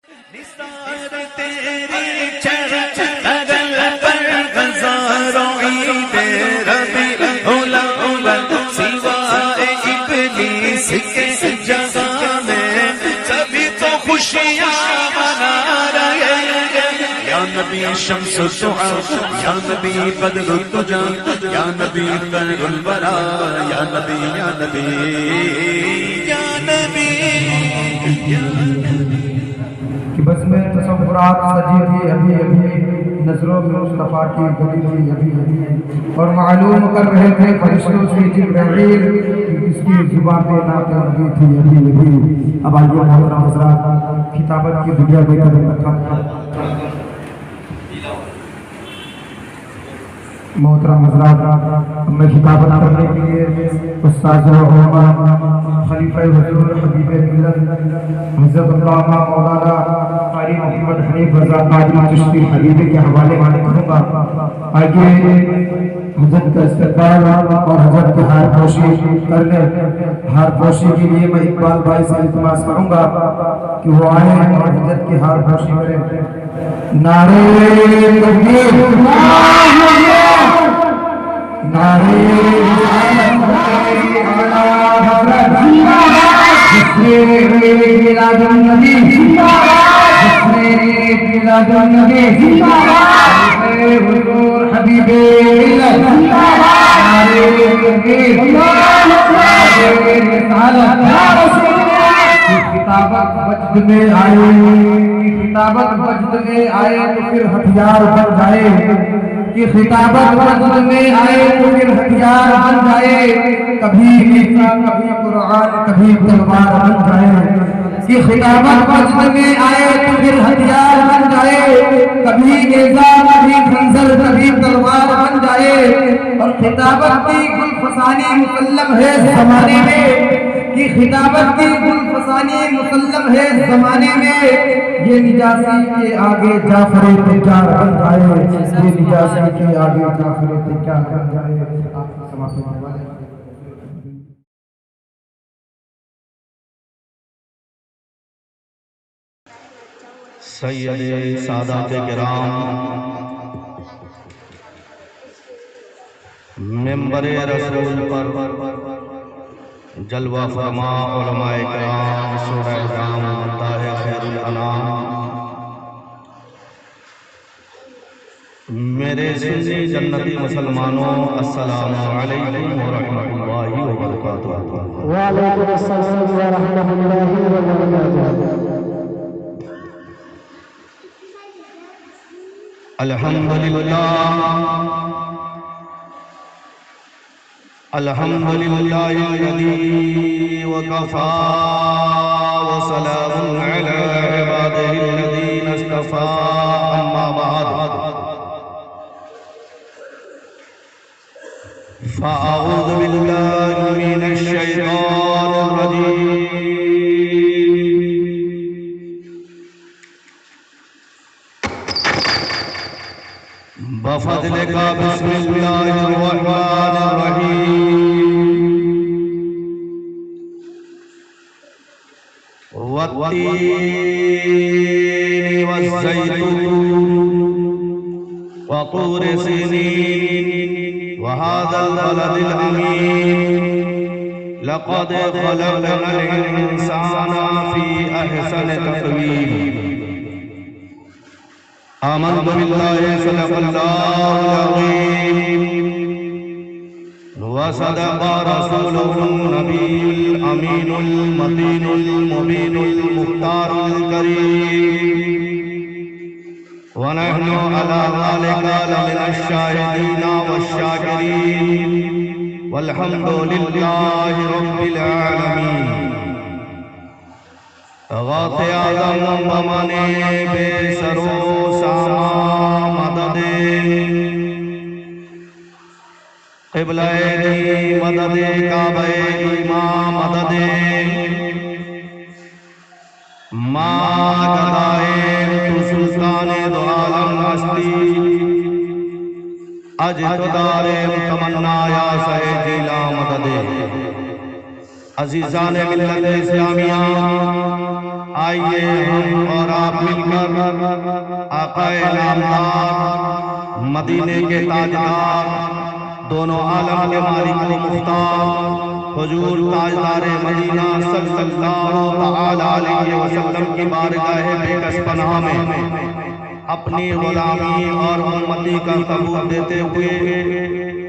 निसार तेरी चरण पर हजारों ईदे रबीउल अव्वल सिवाए इब्लीस के जहां में सभी तो खुशियां मना रहे हैं। या नबी शम्सु दुआ, या नबी बद्रु तुजा, या नबी खैरुल वरा, या नबी या नबी या नबी या कि बस में तसव्वुरात सजी थी अभी अभी, नजरों में मुस्तफ़ा की गली थी अभी अभी, और मालूम कर रहे थे फरिश्तों से जिब्राइल कि इसकी जुबान पे नातनबी थी अभी अभी। अब आइए मोहतरम हज़रात, खिताबत की दुनिया में मोहतरम हज़रात, मैं खिताबत करने के लिए उस्ताद खलीफा हुज़ूर हबीब मिल्लत हज़रत अल्लामा मौलाना क़ारी मोहम्मद हनीफ रज़ा क़ादरी चिश्ती हबीबी के हवाले करूँगा। आगे हज़रत का इस्तक़बाल और हज़रत की हार पोशी करने, हार पोशी के लिए मैं इकबाल भाई से इल्तिमास करूँगा कि वो आए और हज़रत की हार पोशी करें। नारे तकबीर, नारे खिताबत वजद में आए, खिताबत वजद में आए तो फिर हथियार बन जाए, कि खिताबत वजद में आए तो फिर हथियार बन जाए, कभी ईसा कभी कुरान कभी तलवार बन जाए। कि खिताबत वजद में आए तो फिर हथियार बन जाए, कभी ईसा कभी खंजर कभी तलवार बन जाए। और खिताबत की गुलफसानी मुसल्लम है जमाने में, कि खिताबत की गुलफसानी मुसल्लम है जमाने में, ये निजासी के आगे जाफर तिजार बन जाए, ये निजासी के आगे जाफर तिजार बन जाए। आप समाप्त होने वाले सैयदे सादाते किराम, मिंबरे रसूल पर जलवा फरमा उलमाए किराम, शोरा इज़ाम ताहे खैरुल अनाम, मेरे सुन्नी जन्नती मुसलमानों, अस्सलामु अलैकुम व रहमतुल्लाहि व बरकातुहू। व अलैकुम अस्सलाम व रहमतुल्लाहि व बरकातुहू। अल्हम्दुलिल्लाह, अल्हम्दुलिल्लाहिल्लज़ी वकफ़ा व सलामुन अला इबादिहिल्लज़ीना इस्तफ़ा, अम्मा बअद, फ़अऊज़ु बिल्लाहि मिनश शैतानिर रजीम। बफ़ज़लिका बिस्मिल्लाहिर रहमानिर रहीम। वत्तीन वज़्ज़ैतून व तूर सीनीन व हाज़ल बलदिल अमीन, लक़द ख़लक़नल इंसाना फ़ी अहसनि तक़वीम। आमन्तु बिल्लाहि सदक़ल्लाहुल अज़ीम व सदक़ रसूलुहुन नबियुल अमीनुल मतीनुल मुबीनुल मुख्तारुल करीम, व नहनु अला ज़ालिका लमिनश शाहिदीन वश्शाकिरीन, वल्हम्दुलिल्लाहि रब्बिल आलमीन। गौसे आज़म बमने बेसरो सामा मददे, क़िबला-ए मददे काबे इमाम मददे, मा गदाए तु सुल्ताने दो आलम हस्ती, अज तो दारे तमन्ना या सहे जिला मददे। अजीज़ान मिल्लत इस्लामिया, आइए हम और आप मिलकर आकाए नामदार मदीने के ताजदार, दोनों आलम के मालिक व मुख्तार हुजूर ताजदार मदीना सल्लल्लाहु तआला अलैहि वसल्लम की बारगाह बेकस पनाह में अपनी गुलामी और उम्मती का सबूत देते हुए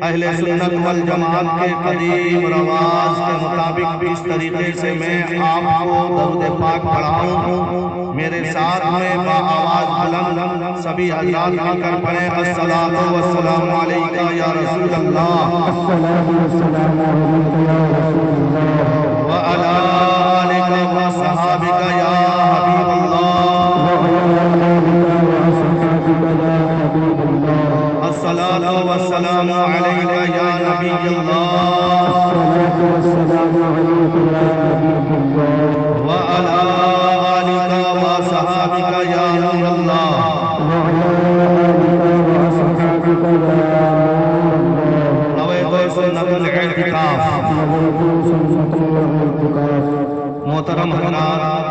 अहले सुन्नत वल जमात के कदीम रवाज के मुताबिक इस तरीके से मैं आपको दरूद पाक पढ़ाऊं। मेरे साथ में बाआवाज़ बुलंद सभी हज़रात मिलकर पढ़ें, अस्सलातु वस्सलामु अलैका या रसूल अल्लाह, अस्सलातु वस्सलामु अलैका या रसूल अल्लाह, व अला आलिका व सहाबिका या हबीब अल्लाह, व अला आलिका व सहाबिका या हबीब अल्लाह, अस्सलातु वस्सलामु अलैका या नबी अल्लाह, अस्सलातु वस्सलामु अलैका या नबी अल्लाह, व अला आलिका व सहाबिका या नूर अल्लाह, व अला आलिका व सहाबिका या सुन्नतुल इत्तिकाफ। मोहतरम हज़रात,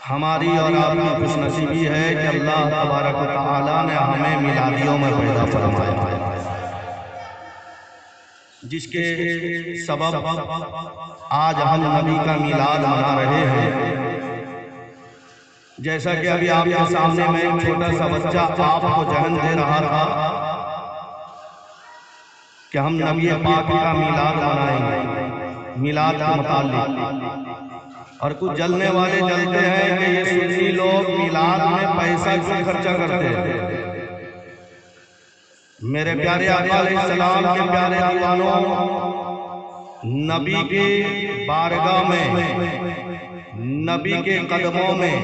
हमारी और आपकी खुशनसीबी है कि अल्लाह तबारक व तआला ने हमें मिलादियों में पैदा फरमाया, जिसके सबब आज हम नबी का मिलाद मना रहे हैं। जैसा कि अभी आपके सामने में एक छोटा सा बच्चा आपको जहन दे रहा था कि हम नबी पाक का मिलाद मनाएंगे, मिलाद के मुताल्लिक। और कुछ जलने वाले जलते हैं कि ये सुन्नी लोग मिलाद में पैसा क्यों खर्चा करते हैं। मेरे प्यारे आका अलैहिस्सलाम के प्यारे दीवानों, नबी के बारगाह में, नबी के कदमों में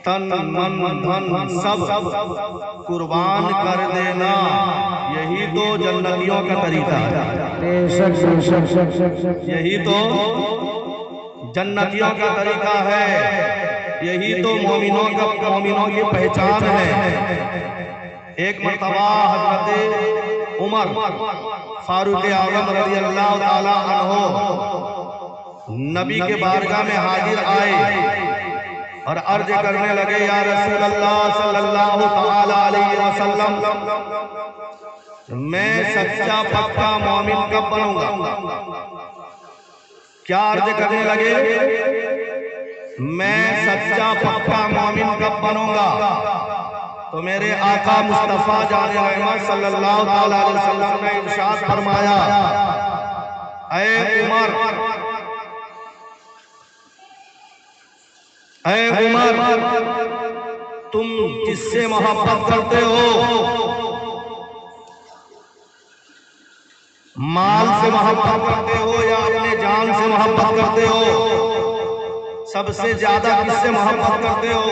तन मन धन सब कुर्बान कर देना, यही तो जन्नतियों का तरीका है। यही तो जन्नतियों का तरीका है, यही तो मोमिनों की पहचान है। एक मरतबा हज़रत उमर फारूक आज़म रज़ियल्लाहु ताला अन्हु नबी के बारगाह में हाजिर आए और अर्ज करने लगे, या रसूल अल्लाह सल्लल्लाहु ताला अलैहि वसल्लम, मैं सच्चा पक्का मोमिन कब बनूंगा। क्या अर्ज करने लगे, मैं सच्चा पक्का मोमिन कब बनूंगा। तो मेरे आका मुस्तफा जाने रहमत सल्लल्लाहु ताला अलैहि वसल्लम ने इरशाद फरमाया, ऐ उमर, तुम किससे मोहब्बत करते हो, माल से मोहब्बत करते हो या अपने जान से मोहब्बत करते हो, सबसे ज्यादा किससे मोहब्बत करते हो।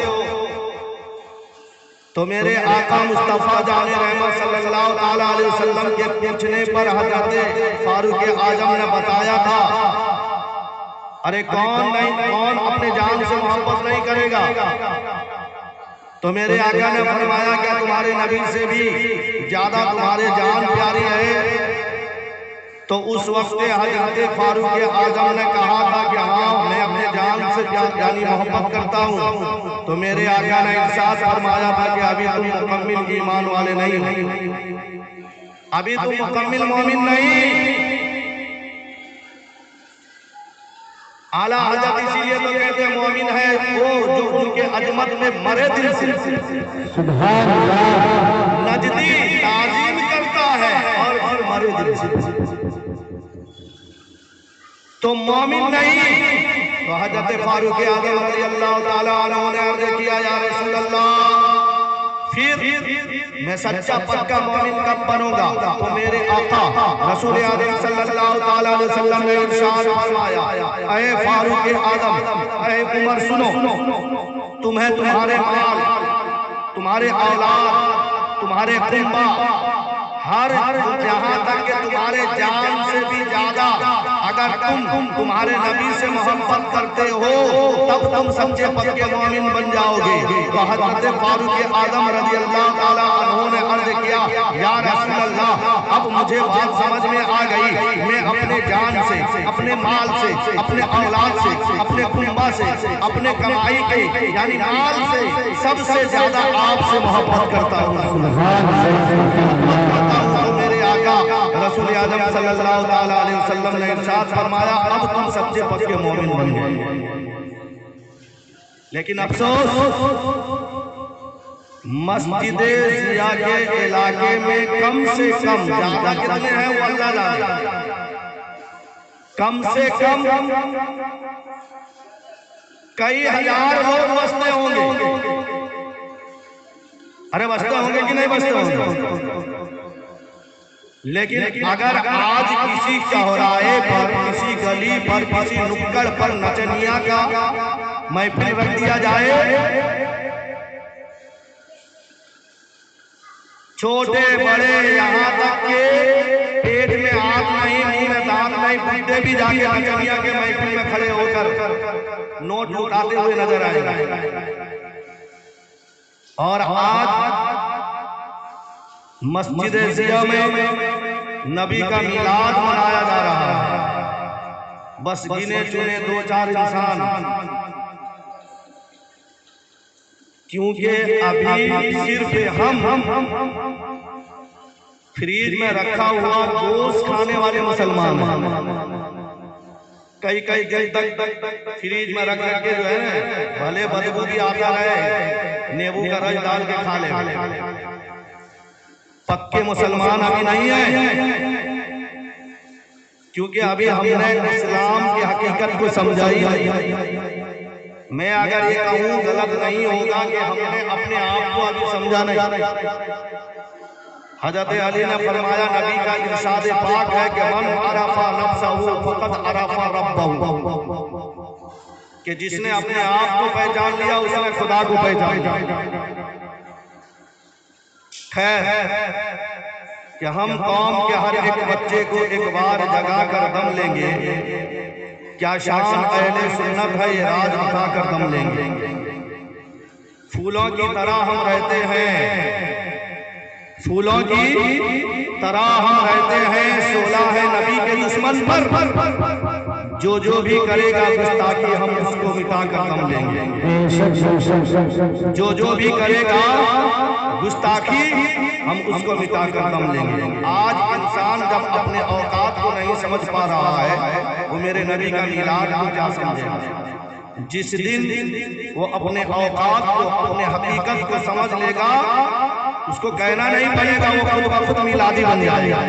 तो मेरे आका मुस्तफा जाने रहमत सल्लल्लाहु ताला अलैहि वसल्लम के पूछने पर हज़रत फारूक आज़म ने बताया था, अरे कौन अपने जान से मोहब्बत नहीं करेगा। तो मेरे आका ने फरमाया, क्या तुम्हारे नबी से भी ज्यादा तुम्हारे जान प्यारी है। तो उस वक्त हज़रत फारूक आज़म ने कहा था कि हाँ, मैं अपने जान से जानी मोहब्बत करता हूँ। तो मेरे आका ने इरशाद फरमाया था कि अभी तुम मुकम्मिल ईमान वाले नहीं हो, अभी तुम मुकम्मिल मोमिन नहीं। आला हज़रत इसीलिए तो कहते हैं मोमिन है वो जो उनके अजमत में मरे दिल से सुभान अल्लाह नजदी ताज़ीम करता है और फिर मरे दिल से, तो मोमिन नहीं। तो हज़रत फारूक आज़म रज़ियल्लाहु ताला अन्हु ने अर्ज़ किया, या रसूल अल्लाह, फिर मैं सच्चा पक्का मोमिन कब बनूंगा। तो मेरे आका रसूल आज़म सल्लल्लाहु ताला अलैहि वसल्लम ने इरशाद फरमाया, ऐ फारूक आज़म, ऐ उमर, सुनो, तुम्हें तुम्हारे माल, तुम्हारे औलाद, तुम्हारे कुंबा, हर जहां तक कि तुम्हारे जान से भी ज्यादा अगर तुम तुम्हारे नबी से मोहब्बत करते हो तब तुम सच्चे पक्के मोमिन बन जाओगे। तो हजरत फारूक आजम रज़ी अल्लाह ताला अन्हु ने अर्ज किया, या रसूल अल्लाह, अब मुझे बात समझ में आ गई। मैं अपने जान से, अपने माल से, अपने औलाद से, अपने कुंबा से, अपने कमाई के यानी माल से सबसे ज्यादा आपसे मोहब्बत करता हूँ। तो मेरे आका रसूल आज़म सल्लल्लाहु अलैहि वसल्लम ने इरशाद फरमाया, अब तुम सच्चे पक्के मोमिन बन गए। लेकिन अफसोस, मस्जिद ज़िया के इलाके में कम से कम, ज्यादा कितने हैं वो अल्लाह जाने, कम से कम कई हजार लोग बसते होंगे। अरे बसते होंगे कि नहीं बसते होंगे? लेकिन अगर आज किसी चौराहे पर, किसी गली पर, किसी नुक्कड़ पर नचनिया का महफिल रख दिया जाए, छोटे बड़े यहाँ तक के पेट में हाथ नहीं, मुंह में दांत नहीं, बूढ़े भी जाके नचनिया के महफिल में खड़े होकर नोट लुटाते हुए नजर आएगा। और आज मस्जिद ज़िया में नबी का मिलाद मनाया जा रहा है। बस गिने चुने 2-4 इंसान, क्योंकि अभी सिर्फ हम फ्रीज में रखा हुआ गोश्त खाने वाले मुसलमान, कई दिन तक फ्रीज में रख के जो है ना, भले बदबू भी आता रहे, नींबू का रस डाल के खा ले। पक्के मुसलमान अभी नहीं है, क्योंकि अभी हमने इस्लाम की हकीकत को समझाई नहीं। मैं अगर ये कहूँ गलत नहीं होगा कि हमने अपने आप को अभी समझा नहीं। हजरत अली ने फरमाया, नबी का इरशाद पाक है कि मन अरफा नफ्सहु फक़द अरफा रब्बहु, कि जिसने अपने आप को पहचान लिया उसने खुदा को पहचान लिया। खैर कि हम कौम के हर एक बच्चे को एक बार जगा कर दम लेंगे, क्या शान अहले सुन्नत है, ये राज बता कर दम लेंगे। फूलों की तरह हम रहते हैं, फूलों की तरह हम रहते हैं, सोला है नबी के दुश्मन पर, जो भी करेगा गुस्ताखी हम उसको मिटा कर दम लेंगे। जो भी करेगा गुस्ताखी हम उसको मिटा कर दम लेंगे। आज इंसान जब अपने औकात को नहीं समझ पा रहा है, वो मेरे नबी का मिलाद को क्या समझेगा। जिस दिन वो अपने औकात को, अपने हकीकत को समझ लेगा, उसको कहना नहीं पड़ेगा, वो खुद ब खुद मिलादी बन जाएगा।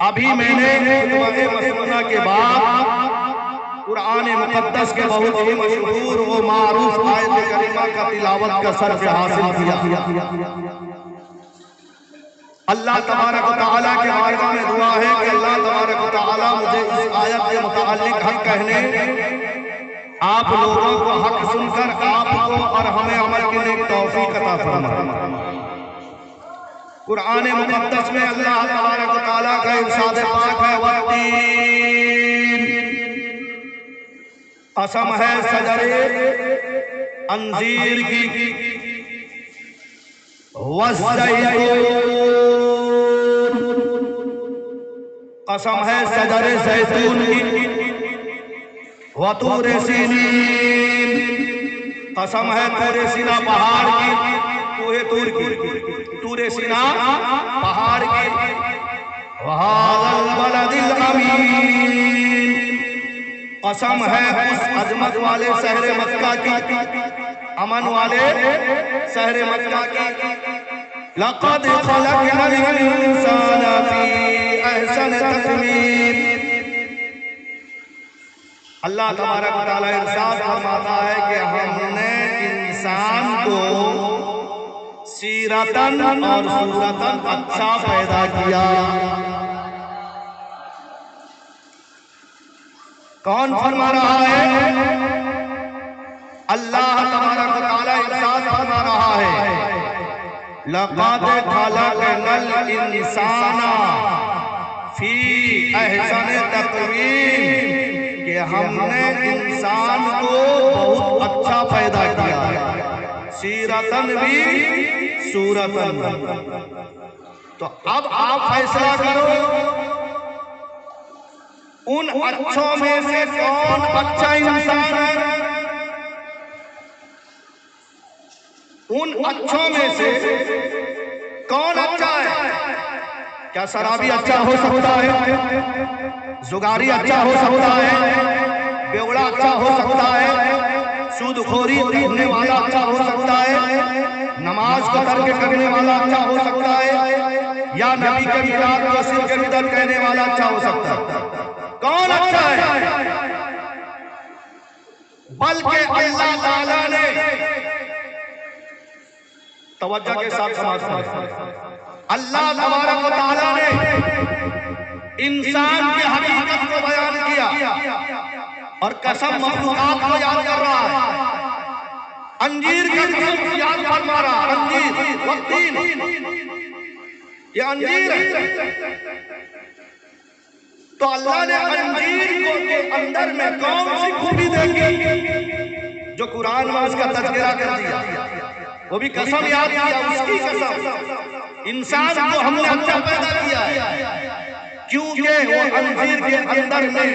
अभी मैंने मसनूना के बाद कुरान मुक़द्दस के बहुत ही मशहूर वो मारूफ आयत करीमा का तिलावत का सर्फ हासिल किया। अल्लाह तबारक व तआला के बारगाह में दुआ है कि अल्लाह तबारक व तआला मुझे इस आयत के मुताल्लिक हक कहने, आप लोगों को हक सुनकर आपको और हमें अमल करने की तौफीक अता फरमाए। कुरान मुक़द्दस में अल्लाह तबारक व तआला का इरशाद पाक है, वत्तीन, कसम है सजरे अंजीर की, वज़्ज़ैतून, कसम है सजरे ज़ैतून की, वतूर सीनीन, कसम है तूर सीना पहाड़ की, तूहे तूर की, तूर सीना पहाड़ की, वहाज़ल बलदिल अमीन, कसम है उस अजमत वाले शहर मक्का की, अमन वाले शहर मक्का की, लक़द ख़लक़नल इंसान फ़ी अहसन तक़वीम। अल्लाह तबारक व तआला इरशाद फरमाता है कि हमने इंसान को सीरतन और सूरतन अच्छा पैदा किया। कौन फरमा रहा है? अल्लाह तबारक व तआला इरशाद फरमा रहा है, लक़द ख़लक़नल इंसाना फी अहसन तकवीम कि हमने इंसान को बहुत अच्छा पैदा किया है, सीरतन भी सूरतन। तो अब आप फैसला करो उन अच्छों में से कौन अच्छा इंसान है। उन अच्छों में से कौन अच्छा है? क्या शराबी अच्छा हो सकता है? जुगारी अच्छा हो सकता है? बेवड़ा अच्छा हो सकता है? सूदखोरी करने वाला अच्छा हो सकता है? नमाज को तर्क करने वाला अच्छा हो सकता है? या नबी के मिलाद को सिर के उधर कहने वाला अच्छा हो सकता है? कौन अच्छा है? बल्कि अल्लाह ताला ने, तवज्जो के साथ समझना, अल्लाह तबारक व तआला ने इंसान की हकीकत को बयान किया और कसम मखलूकात को याद कर रहा है। अंजीर का कसम याद फरमा रहा, अंजीर वक्तीन, ये अंजीर है। तो अल्लाह ने अंजीर को के अंदर में कौन सी खूबी देखी जो कुरान में उसका तज़किरा कर दिया, वो भी कसम याद किया, उसकी कसम। इंसान को हमने अच्छा पैदा किया है क्योंकि वो अंजीर के अंदर में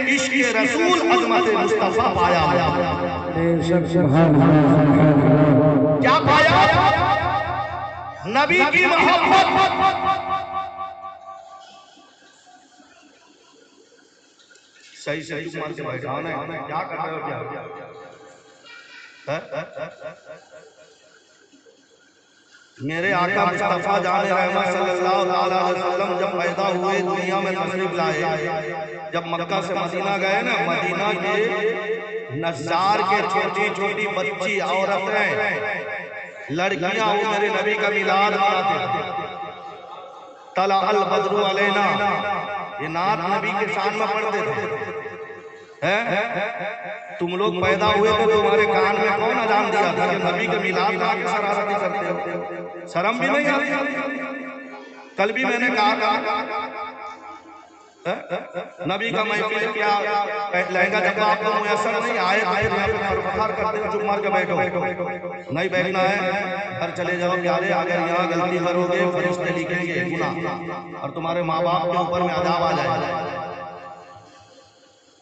इश्क रसूल अज़मत मुस्तफा पाया है। क्या पाया? नबी की मोहब्बत। सही सही मार के बैठाना है, क्या कर रहे हो? क्या मेरे आका मुस्तफा जाने रहमत सल्लल्लाहु अलैहि वसल्लम जब पैदा हुए, दुनिया में तशरीफ लाए, जब मक्का से मदीना गए ना, मदीना के नज़ार के छोटी छोटी बच्ची औरतें लड़कियां वो मेरे नबी का मिलाद मनाते, तला अल बद्रु अलैना, ये नात नबी के शान में पढ़ते थे। तुम लोग पैदा हुए थे, तुम्हारे कान में कौन अजान दिया था कि नबी के मिलाद में आके शरारती करते हो? शर्म भी नहीं आती? कल भी मैंने कहा नबी का महफिल क्या लहंगा जब आपको मुयसर नहीं आए करते हो, चुप मार के बैठो, नहीं बैठना है, घर चले जाओ प्यारे। अगर यहाँ गलती करोगे फरिश्ते लिखेंगे गुनाह और तुम्हारे माँ बाप के ऊपर में अजाब आ जाएगा।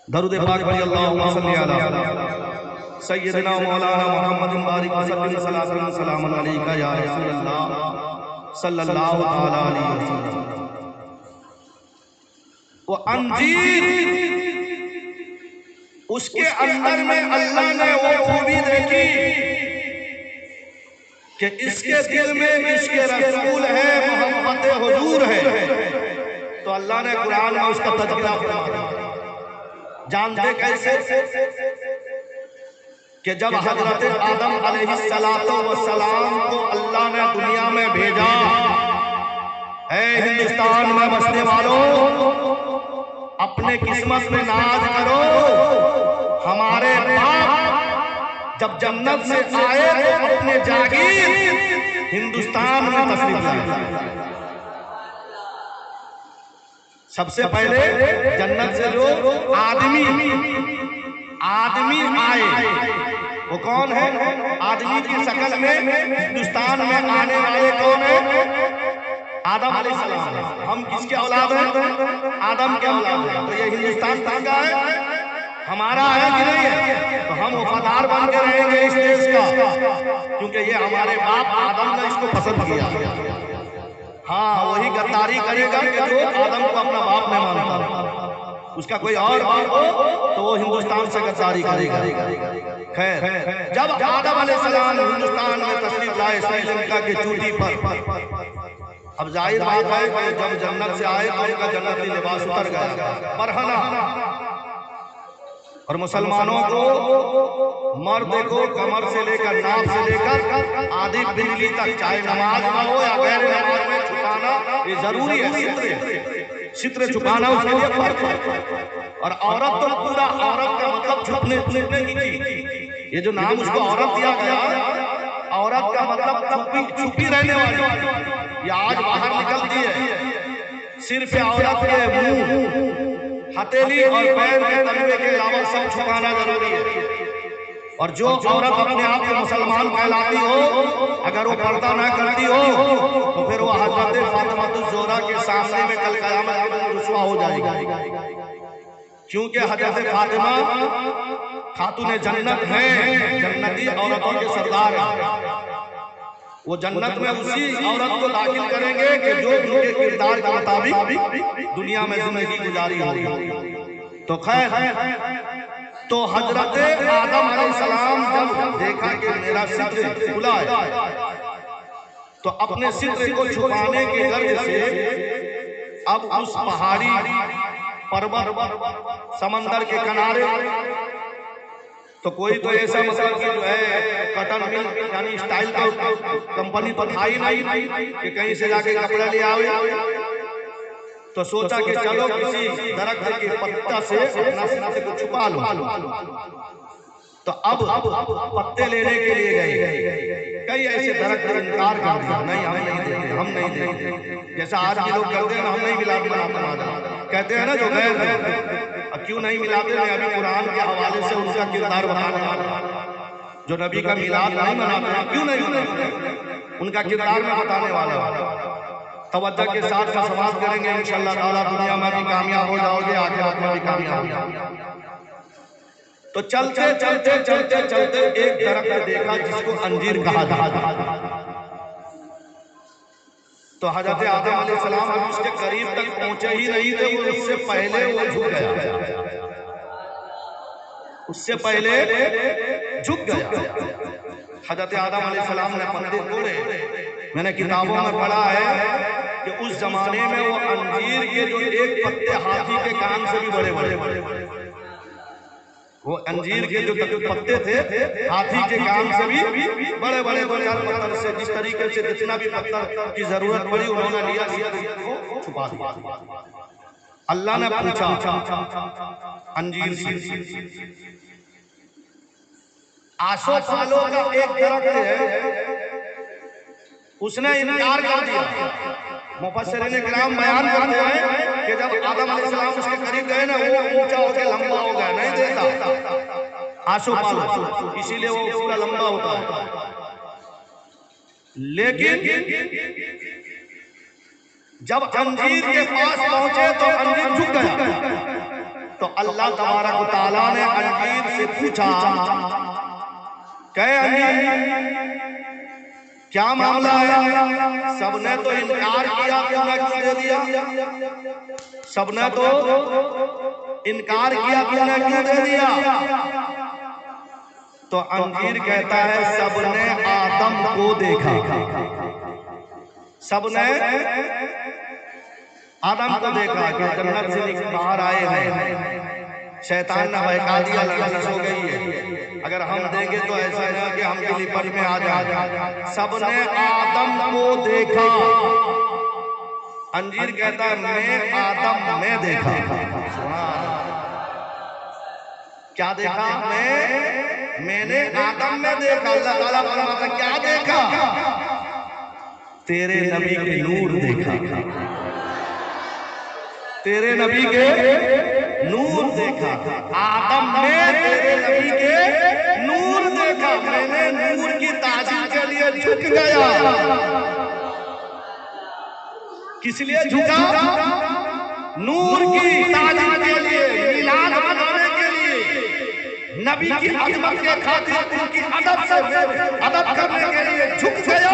दरूद पाक पढ़िए, अल्लाहुम्मा सल्ली अला सय्यिदना मौलाना मुहम्मदिन बारिक वसल्लम सलाम अलैका या रसूल अल्लाह सल्लल्लाहु तआला अलैहि वसल्लम। वो अंजीर, उसके अंदर में अल्लाह ने वो खूबी देखी कि इसके दिल में इश्क़ रसूल है, मोहब्बत हुजूर है। तो अल्लाह ने कुरान में उसका तज़किरा फरमाया। जानते कैसे? कि जब हजरत आदम अलैहिस्सलातो वस्सलाम को अल्लाह ने दुनिया में भेजा, ऐ हिंदुस्तान में बसने वालों, अपने किस्मत में नाज करो। हमारे बाप जब जन्नत से आए तो अपने जागीर हिंदुस्तान में तशरीफ लाए। सबसे पहले जन्नत से जो आदमी आए, वो कौन है? आदमी की शक्ल में हिंदुस्तान में आने वाले कौन है? आदम अलैहिस्सलाम। हम किसके औलाद हैं? आदम के औलाद हैं। तो ये हिंदुस्तान का है, हमारा है कि नहीं है? तो हम वफादार बन के रहेंगे इस देश का, क्योंकि ये हमारे बाप आदम ने इसको पसंद किया। हाँ, वही गद्दारी करेगा कि जो आदम को अपना बाप नहीं मानता, उसका कोई और बाप हो तो वो हिंदुस्तान से गद्दारी करेगा। खैर, जब आदम अलैहिस्सलाम हिंदुस्तान में तशरीफ लाए श्रीलंका की चोटी पर, अब जाहिर बात है कि जब जन्नत से आए तो उनका जन्नती लिबास उतर गया, बरहना। और मुसलमानों को, मर्द को कमर से लेकर नाभ से लेकर आधी बिजली तक, चाहे नमाज में हो या गैर नमाज में, छुपाना ये जरूरी है। सित्र छुपाना उसके लिए फर्ज है। और औरत तो पूरा, औरत का मतलब छुपने की। ये जो नाम उसको औरत दिया गया, औरत का मतलब छुपी रहने वाली। ये आज बाहर निकलती है, सिर्फ औरत के मुंह, हथेली और पैर के तलवे के अलावा सब छुपाना जरूरी है। और जो औरत अपने आप को मुसलमान कहलाती हो, अगर वो पर्दा ना करती हो तो फिर वो हजरत फातिमा ज़ोहरा के सामने में कल क़यामत के दिन रुसवा हो जाएगी। क्योंकि हजरत फातिमा खातून जन्नत है, जन्नती औरतों के सरदार हैं। वो जन्नत में उसी औरत को दाखिल करेंगे कि जो उनके किरदार के मुताबिक दुनिया में जिंदगी गुजारी होगी। तो खैर, तो हजरत आदम अलैहिस्सलाम जब देखा कि मेरा सित्र खुला है, तो अपने सित्र को छुपाने के गर्ज से अब उस पहाड़ी, पर्वत, समंदर के किनारे, तो कोई तो ऐसा मतलब कि जो है कॉटन मिल यानी स्टाइल का कंपनी तो था ही नहीं कि कहीं से जाके कपड़ा ले आओ। तो सोचा कि चलो किसी दरख्त के पत्ता से अपना सिर को छुपा लो। तो अब पत्ते लेने के लिए गए, कई ऐसे दरख्त इनकार कर दिया, नहीं हम नहीं देते, हम नहीं देते। जैसा आज भी लोग करते हैं ना, हम नहीं मिलाते, कहते हैं ना जो गैर है, क्यों नहीं मिलाते? मैं अभी कुरान के हवाले से उनका किरदार बताने वाला, जो नबी का मिलाद नहीं मनाते, क्यों नहीं मनाते, उनका किरदार मैं बताने वाला। तवज्जो के साथ समाप्त करेंगे इंशाअल्लाह ताला। दुनिया में भी कामयाब हो जाओगे, आखिरत में भी कामयाब हो जाओगे। तो चलते चलते चलते चलते एक दरख्त देखा जिसको अंजीर कहा जाता। तो हजरत आदम अलैहिस्सलाम हम उसके करीब तक पहुंचे ही नहीं थे, वो उससे पहले वो झुक गया, उससे पहले झुक गया। हजरत आदम अलैहिस्सलाम ने पत्ते तोड़े। मैंने किताबों में पढ़ा है कि उस जमाने में वो अंजीर के जो एक पत्ते हाथी के कान से भी बड़े बड़े, वो अंजीर के जो पत्ते थे हाथी के कान से भी बड़े बड़े पत्थर से, जिस तरीके से जितना भी पत्थर की जरूरत पड़ी उन्होंने लिया, को छुपा दिया। अल्लाह ने पूछा अंजीर से, आसो सालों का एक दरख्त है, उसने इनकार कर दिया। मुफस्सिरीन किराम बयान करते हैं कि जब आदम अलैहिस्सलाम उसके करीब गए ना, वो ऊंचा हो गया, लंबा हो गया, नहीं देता आसो पालो, इसीलिए वो पूरा लंबा होता है। लेकिन जब अंजीर के पास पहुंचे तो अंजीर झुक गया। तो अल्लाह तबारक व तआला ने अंजीर से पूछा, कहे अंजीर क्या मामला है? सबने तो इनकार किया, तूने क्यों दे दिया? सबने तो इनकार किया, तूने क्यों दे दिया? तो अंजीर कहता है, सबने आदम को देखा, सबने आदम को देखा कि जन्नत से बाहर आए हैं, शैतान ने बहका दिया, लड़की हो गई है। अगर हम देंगे तो ऐसा है कि हम भी लिपट में आ जाए। सबने आदम को देखा। अंजीर कहता है, मैं आदम में देखा। क्या देखा? मैंने आदम में देखा। अल्लाह ताला फरमाता, क्या देखा? तेरे नबी के नूर देखा, तेरे नबी के नूर देखा। आदम ने तेरे नबी के नूर देखा। मैंने नूर की ताजीम के लिए झुक गया। किस लिए झुका? नूर की ताजीम के लिए, मिलाद मनाने के लिए, नबी की अज़मत के खातिर उनकी अदब करने के लिए झुक गया।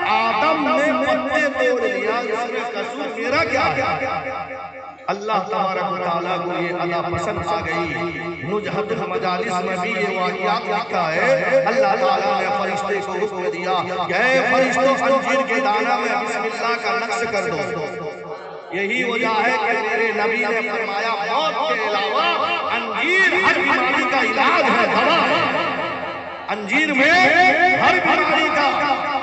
आदम ने पत्ते तोड़ लिया, इसमें कसूर मेरा क्या है? अल्लाह तबारक व तआला को ये अदा पसंद आ गई। नुजहतुल मजालिस में भी ये वाक़ियात लिखा है। अल्लाह ताला ने फरिश्ते को हुक्म दिया कि ऐ फरिश्तों, अंजीर के दाना में बिस्मिल्लाह का नक्श कर दो। यही वजह है कि मेरे नबी ने फरमाया, मौत के अलावा अंजीर हर बीमारी का इलाज है, दवा है। अंजीर में हर बीमारी का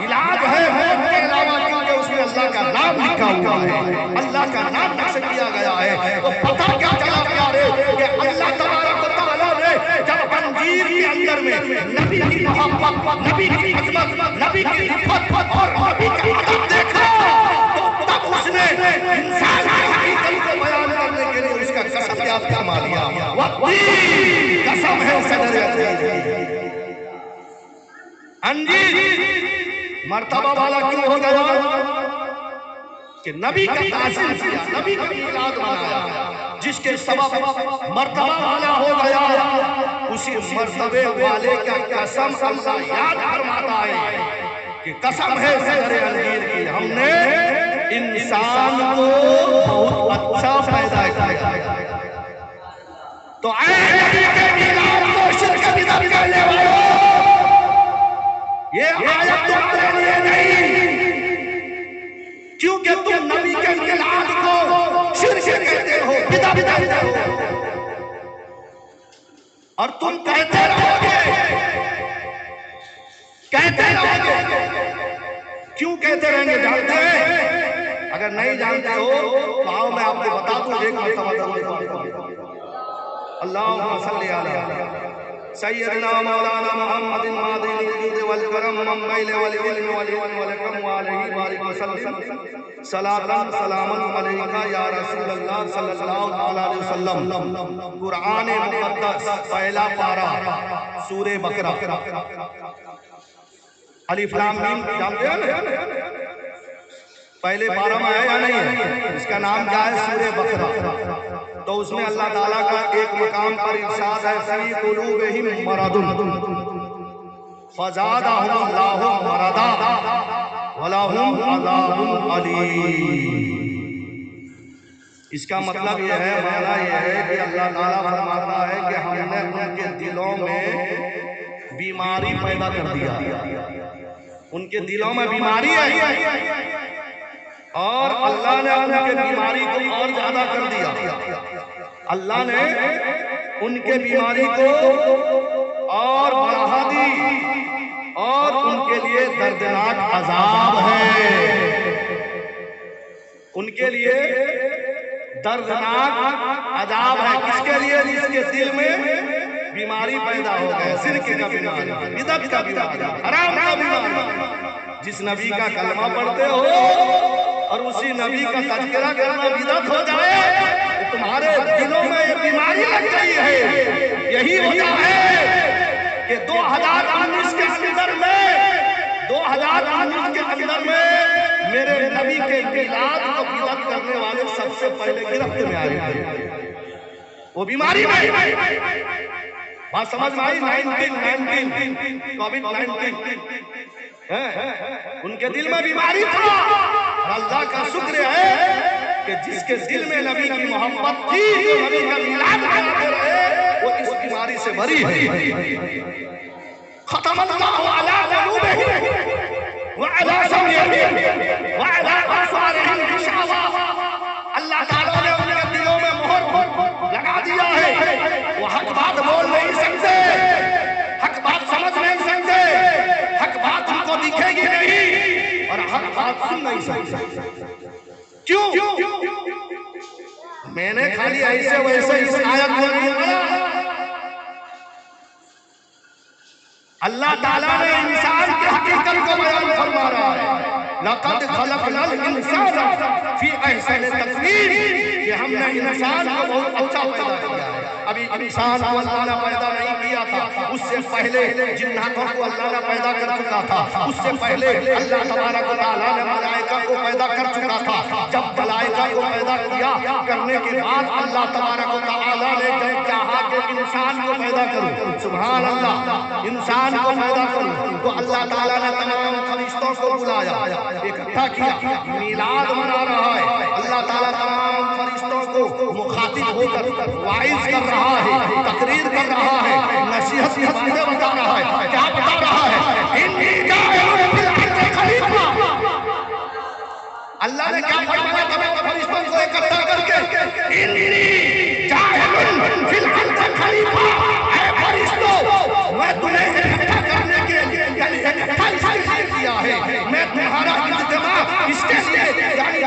इलाज है, मौत के अलावा, क्योंकि उसमें अल्लाह का नाम लिखा हुआ है, अल्लाह का नाम नक्श किया गया है। तो पता क्या चला प्यारे कि अल्लाह तबारक व तआला ने जब अंजीर के अंदर में नबी की मोहब्बत, नबी की खिदमत, नबी की इज्जत और नबी का अदब देखा, तो तब उसने इंसान इरशाद फरमा दिया, वक्ती कसम है सदर अंजीर मर्तबा वाला क्यों हो गया कि नबी का ताज़ीम किया, नबी का मिलाद मनाया, जिसके सबब मर्तबा वाला हो गया। उसी मर्तबे वाले का कसम अल्लाह याद फरमाता है कि कसम है सदर अंजीर की, हमने इंसान को बहुत अच्छा पैदा किया। तो ये आयत तुम्हारे लिए नहीं, क्योंकि तुम नबी के मिलाद को शिर्क कहते हो, बिदअत कहते हो, और तुम कहते रहोगे। क्यों कहते रहेंगे? जानते हैं? अगर नहीं जानते हो तो आओ मैं आपको बता दूं। एक मरतबा अल्लाहुम्मा सल्ली अला सय्यदना मौलाना मुहम्मदिन मादिनिल जुद वल करम मम्मैल वल इल्म वल इल्म वल करम व अलैहि बारिक वसल्लम सलातन सलामन अलैका या रसूल अल्लाह सल्लल्लाहु अलैहि वसल्लम। कुरान मुक़द्दस पहला पारा सूरह बकरा, अलिफ लाम मीम जानते हैं ना? पहले पारा में है या नहीं है? इसका नाम क्या है? सूरह बकरा। तो उसमें अल्लाह ताला का एक मकाम पर इरशाद है, फी कुलूबिहिम मरदुन फज़ादहुमुल्लाहु मरदा वलहुम अज़ाबुन अलीम। इसका मतलब यह है, माना यह है कि अल्लाह ताला फरमाता है कि हमने उनके दिलों में बीमारी पैदा कर दिया। उनके दिलों में बीमारी है और अल्लाह ने उनके बीमारी को और ज्यादा कर दिया। अल्लाह ने उनके बीमारी को और बढ़ा दी और उनके लिए दर्दनाक अजाब है। उनके लिए दर्दनाक अजाब है। किसके लिए? जिसके दिल में बीमारी पैदा हो गए, शिर्क का बीमारी, बिदअत का बीमारी, हराम का बीमारी। जिस नबी का कलमा पढ़ते हो और उसी नबी का तज़किरा करना बिदअत हो जाए तो तुम्हारे दिलों में ये बीमारी लग गई है। यही वजह है कि 2019 के अंदर में मेरे नबी के मिलाद को बिदअत करने वाले सबसे पहले गिरफ्त में आए। वो बीमारी में बात समझ में आई? 19 कोविड-19 उनके दिल में बीमारी था। अल्लाह का शुक्र है कि जिसके दिल में नबी की मोहब्बत थी, जो नबी का मिलाद मनाते रहे, वो इस बीमारी से बरी है। खत्म अल्लाहु अला क़ुलूबिहिम व अला समइहिम व अला अबसारिहिम गिशावा। अल्लाह ताला ने उनके दिलों में मोहर लगा दिया है। वो हक बात बोल नहीं सकते, हक बात समझ नहीं सकते, हक बात उनको दिखेगी नहीं और हक बात सुन नहीं सकते। क्यों? मैंने खाली ऐसे वैसे इस आयत को नहीं पढ़ा। अल्लाह ताला ने इंसान की हकीकत को बयान फरमा रहा है। लक़द खलक़नल इंसाना फी अहसनि तक़वीम, कि हमने इंसान को बहुत अच्छा पैदा किया है। अभी इंसान को अल्लाह ने पैदा नहीं किया था, उससे पहले जिन्नातों को अल्लाह ने पैदा कर चुका था। उससे पहले अल्लाह तबारक व तआला ने मलाइका को पैदा कर चुका था। जब मलाइका को पैदा किया, करने के बाद अल्लाह तबारक व तआला ने जब चाहा कि इंसान को पैदा करूं, सुभान अल्लाह, इंसान को पैदा करूं, तो अल्लाह ताला ने तमाम फरिश्तों को बुलाया, इकट्ठा किया, मिलाद मना रहा है। अल्लाह ताला तमाम फरिश्तों को मुखातिब होकर वाइज कर रहा है, तकरीर कर रहा है, नसीहत की बातें बता रहा है। क्या बता रहा है? इन्नी जाइलुन फिल अर्ज़ि खलीफा। अल्लाह ने क्या फरमाया तमाम फरिश्तों को इकट्ठा करके? इन्नी जाइलुन फिल अर्ज़ि खलीफा। ऐ फरिश्तों, मैं तुम्हें इकट्ठा करने के लिए यानी इकट्ठा इसलिए किया है, मैं तुम्हारा इज्तिमा इसके लिए यानी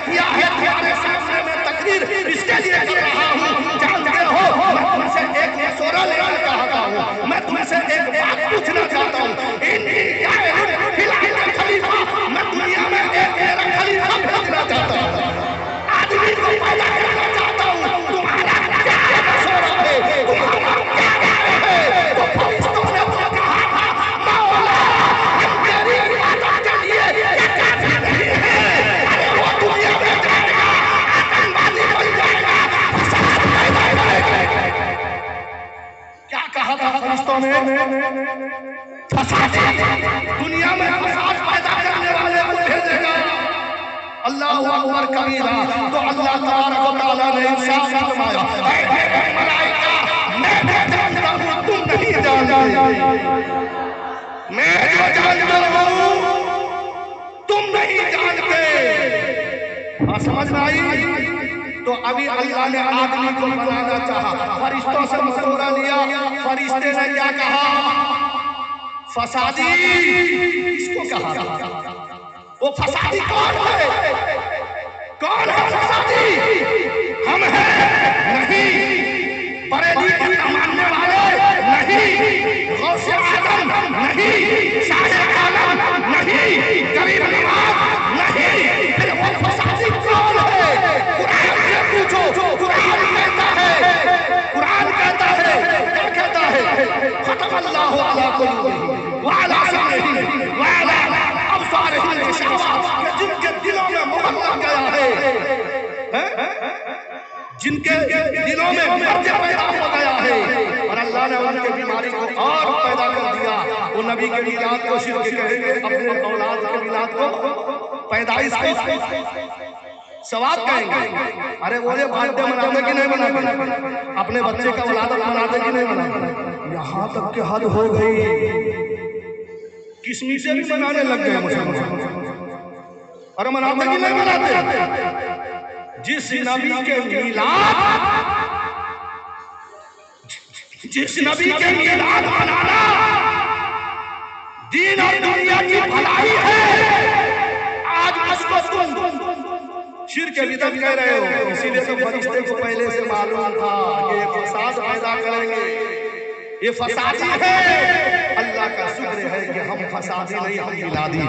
किया है, तुम्हारे सामने मैं तकरीर इसके लिए कर रहा हूँ। जानते हो, मैं तुमसे एक मशवरा लेना चाहता हूँ, मैं तुमसे एक बात पूछना चाहता हूँ। इन्नी जाइलुन फिल अर्ज़ि खलीफा, मैं दुनिया में एक मेरा खलीफा भेजना चाहता हूँ, आदमी को पैदा करना चाहता हूँ। तुम्हारा फरिश्तों ने फसाद दुनिया में फसाद पैदा करने वाले को भेजेगा। अल्लाह अकबर कबीरा। तो अल्लाह तबारक व तआला ने इरशाद फरमाया, ऐ मलाइका, मैं जानता हूं तुम नहीं जानते, मैं जो जानता हूं तुम नहीं जानते। समझ में आई? तो अभी अल्लाह ने आदमी को बनाना चाहा, फरिश्तों से मशवरा लिया। फरिश्ते ने क्या कहा? फसादी किसको कहा? वो फसादी कौन है? कौन है फसादी? हम हैं? नहीं। बरेली के मानने वाले? नहीं। गौसे आजम? नहीं। शाहे आलम? नहीं। गरीब नवाज? नहीं। फिर वो फसादी कौन है? कुरान से पूछो। कुरान कहता है क्या कहता है? खतमल्लाहु अला कुलूबिहिम व अला समइहिम व अला अबसारिहिम गिशावा। जिनके दिलों में मोहर लग गया है, जिनके दिलों में मर्ज पैदा हो गया है, और अल्लाह ने उनके बीमारी को और पैदा कर दिया। वो नबी के मिलाद को शिरक कहेंगे, अपने औलाद के मिलाद को पैदाइश को सवाब कहेंगे। अरे बोले बर्थडे मनाते कि नहीं मनाते? अपने बच्चे का औलाद मनाते कि नहीं मनाते? यहाँ तक के हद हो गई, किस्मी से भी मनाने लग गए मुसलमान। अरे मनाते कि नहीं मनाते? जिस नबी के मिलाद मनाना दीन और दुनिया की भलाई है, आज उसको तुम शिर्क के बिदअत कह रहे हो। इसीलिए तो फरिश्ते को पहले से मालूम था कि ये फसाद पैदा करेंगे, ये फसादी है। अल्लाह का शुक्र है कि हम फसादी नहीं, हम मिलादी हैं।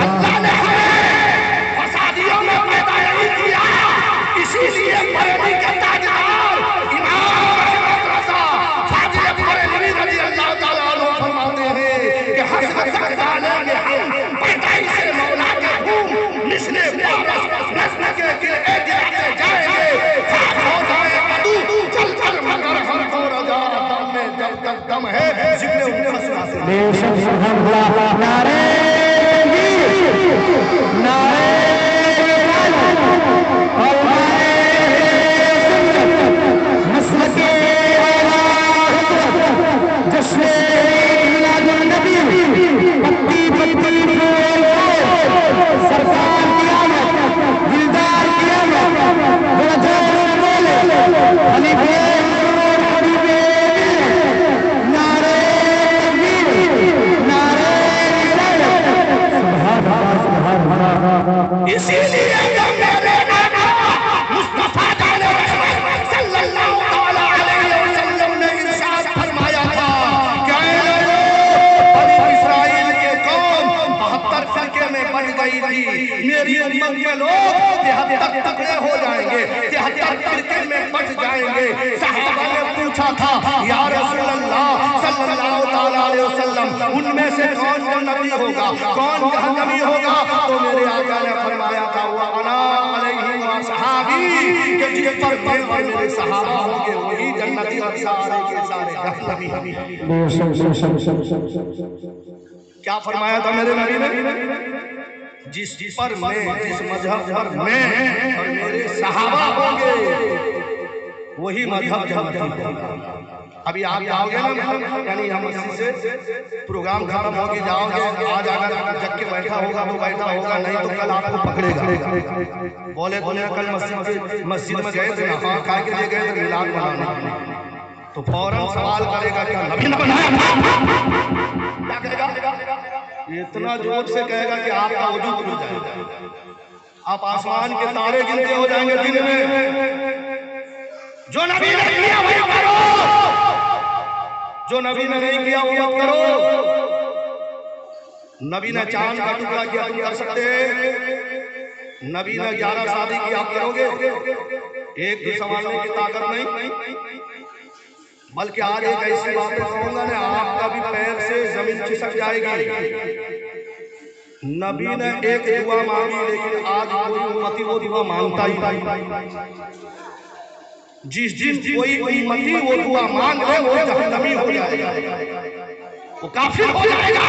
अल्लाह ने फसादियों में पैदा नहीं किया। इसीलिए बरेली के ताजदार इमाम मदरसा फाजिल बरेलवी रज़ी अल्लाह ताला अन्हु फरमाते हैं कि हसरत डालेंगे हम पैदाइश से मौला के हूँ निस्ने पारस नस्ल के गिरे गिराते जाएंगे, खाक हो जाए अदू चल चल मगर हमको रजा दम में जब तक दम है जिक्र उनका सुनाते बेशक सुभान अल्लाह। नारे नारे इसीलिए जब मेरे नाना मुस्तफा जाने सल्लल्लाहु अलैहि वसल्लम ने इरशाद फरमाया था, क्या बनी इस्राइल के कौम 72 फिरके में बंट गई थी, मेरी उम्मत के लोग 73 टुकड़े हो जाएंगे, 73 फिरके में बंट जाएंगे। सहाबा ने पूछा था, या रसूल अल्लाह सल्लल्लाहु अलैहि वसल्लम, उनमें से कौन जन्नती होगा, कौन जहन्नमी होगा? तो मेरे आका ने फरमाया था, व अना अलैहि व सहाबी, कि जिस पर मैं और मेरे सहाबा होंगे वही जन्नती और सारे के सारे जहन्नमी। क्या फरमाया था मेरे नबी ने? जिस पर मैं, जिस मजहब पर मैं और मेरे सहाबा होंगे वही मजहब जन्नती होगा। अभी आप जाओगे ना, यानी हम इसी से प्रोग्राम खत्म होगी जाओगे, आज अगर जग के बैठा होगा वो बैठा होगा, नहीं तो कल आपको पकड़ेगा। बोले कल मस्जिद में गए थे, हाँ खा के लिए गए थे मिलाद बनाने, तो फौरन सवाल करेगा क्या नबी ने बनाया? क्या कहेगा? इतना जोर से कहेगा कि आपका वजूद खुल जाएगा, आप आसमान के तारे गिनते हो जाएंगे दिन में। जो नबी ने किया वही करो, जो नबी ने नहीं किया वो मत करो। नबी ने चांद का टुकड़ा किया, तुम कर सकते हैं? नबी ने 11 शादी की, आप करोगे? एक भी संभालने की ताकत नहीं। बल्कि आज एक ऐसी बात कहूंगा ना, आपका भी पैर से जमीन खिसक जाएगी। नबी ने एक दुआ मांगी, लेकिन आज कोई उम्मती वो दुआ मांगता ही नहीं। जिस दिन कोई उम्मती वो दुआ मांग ले वो जहन्नमी हो जाएगा, वो काफिर हो जाएगा।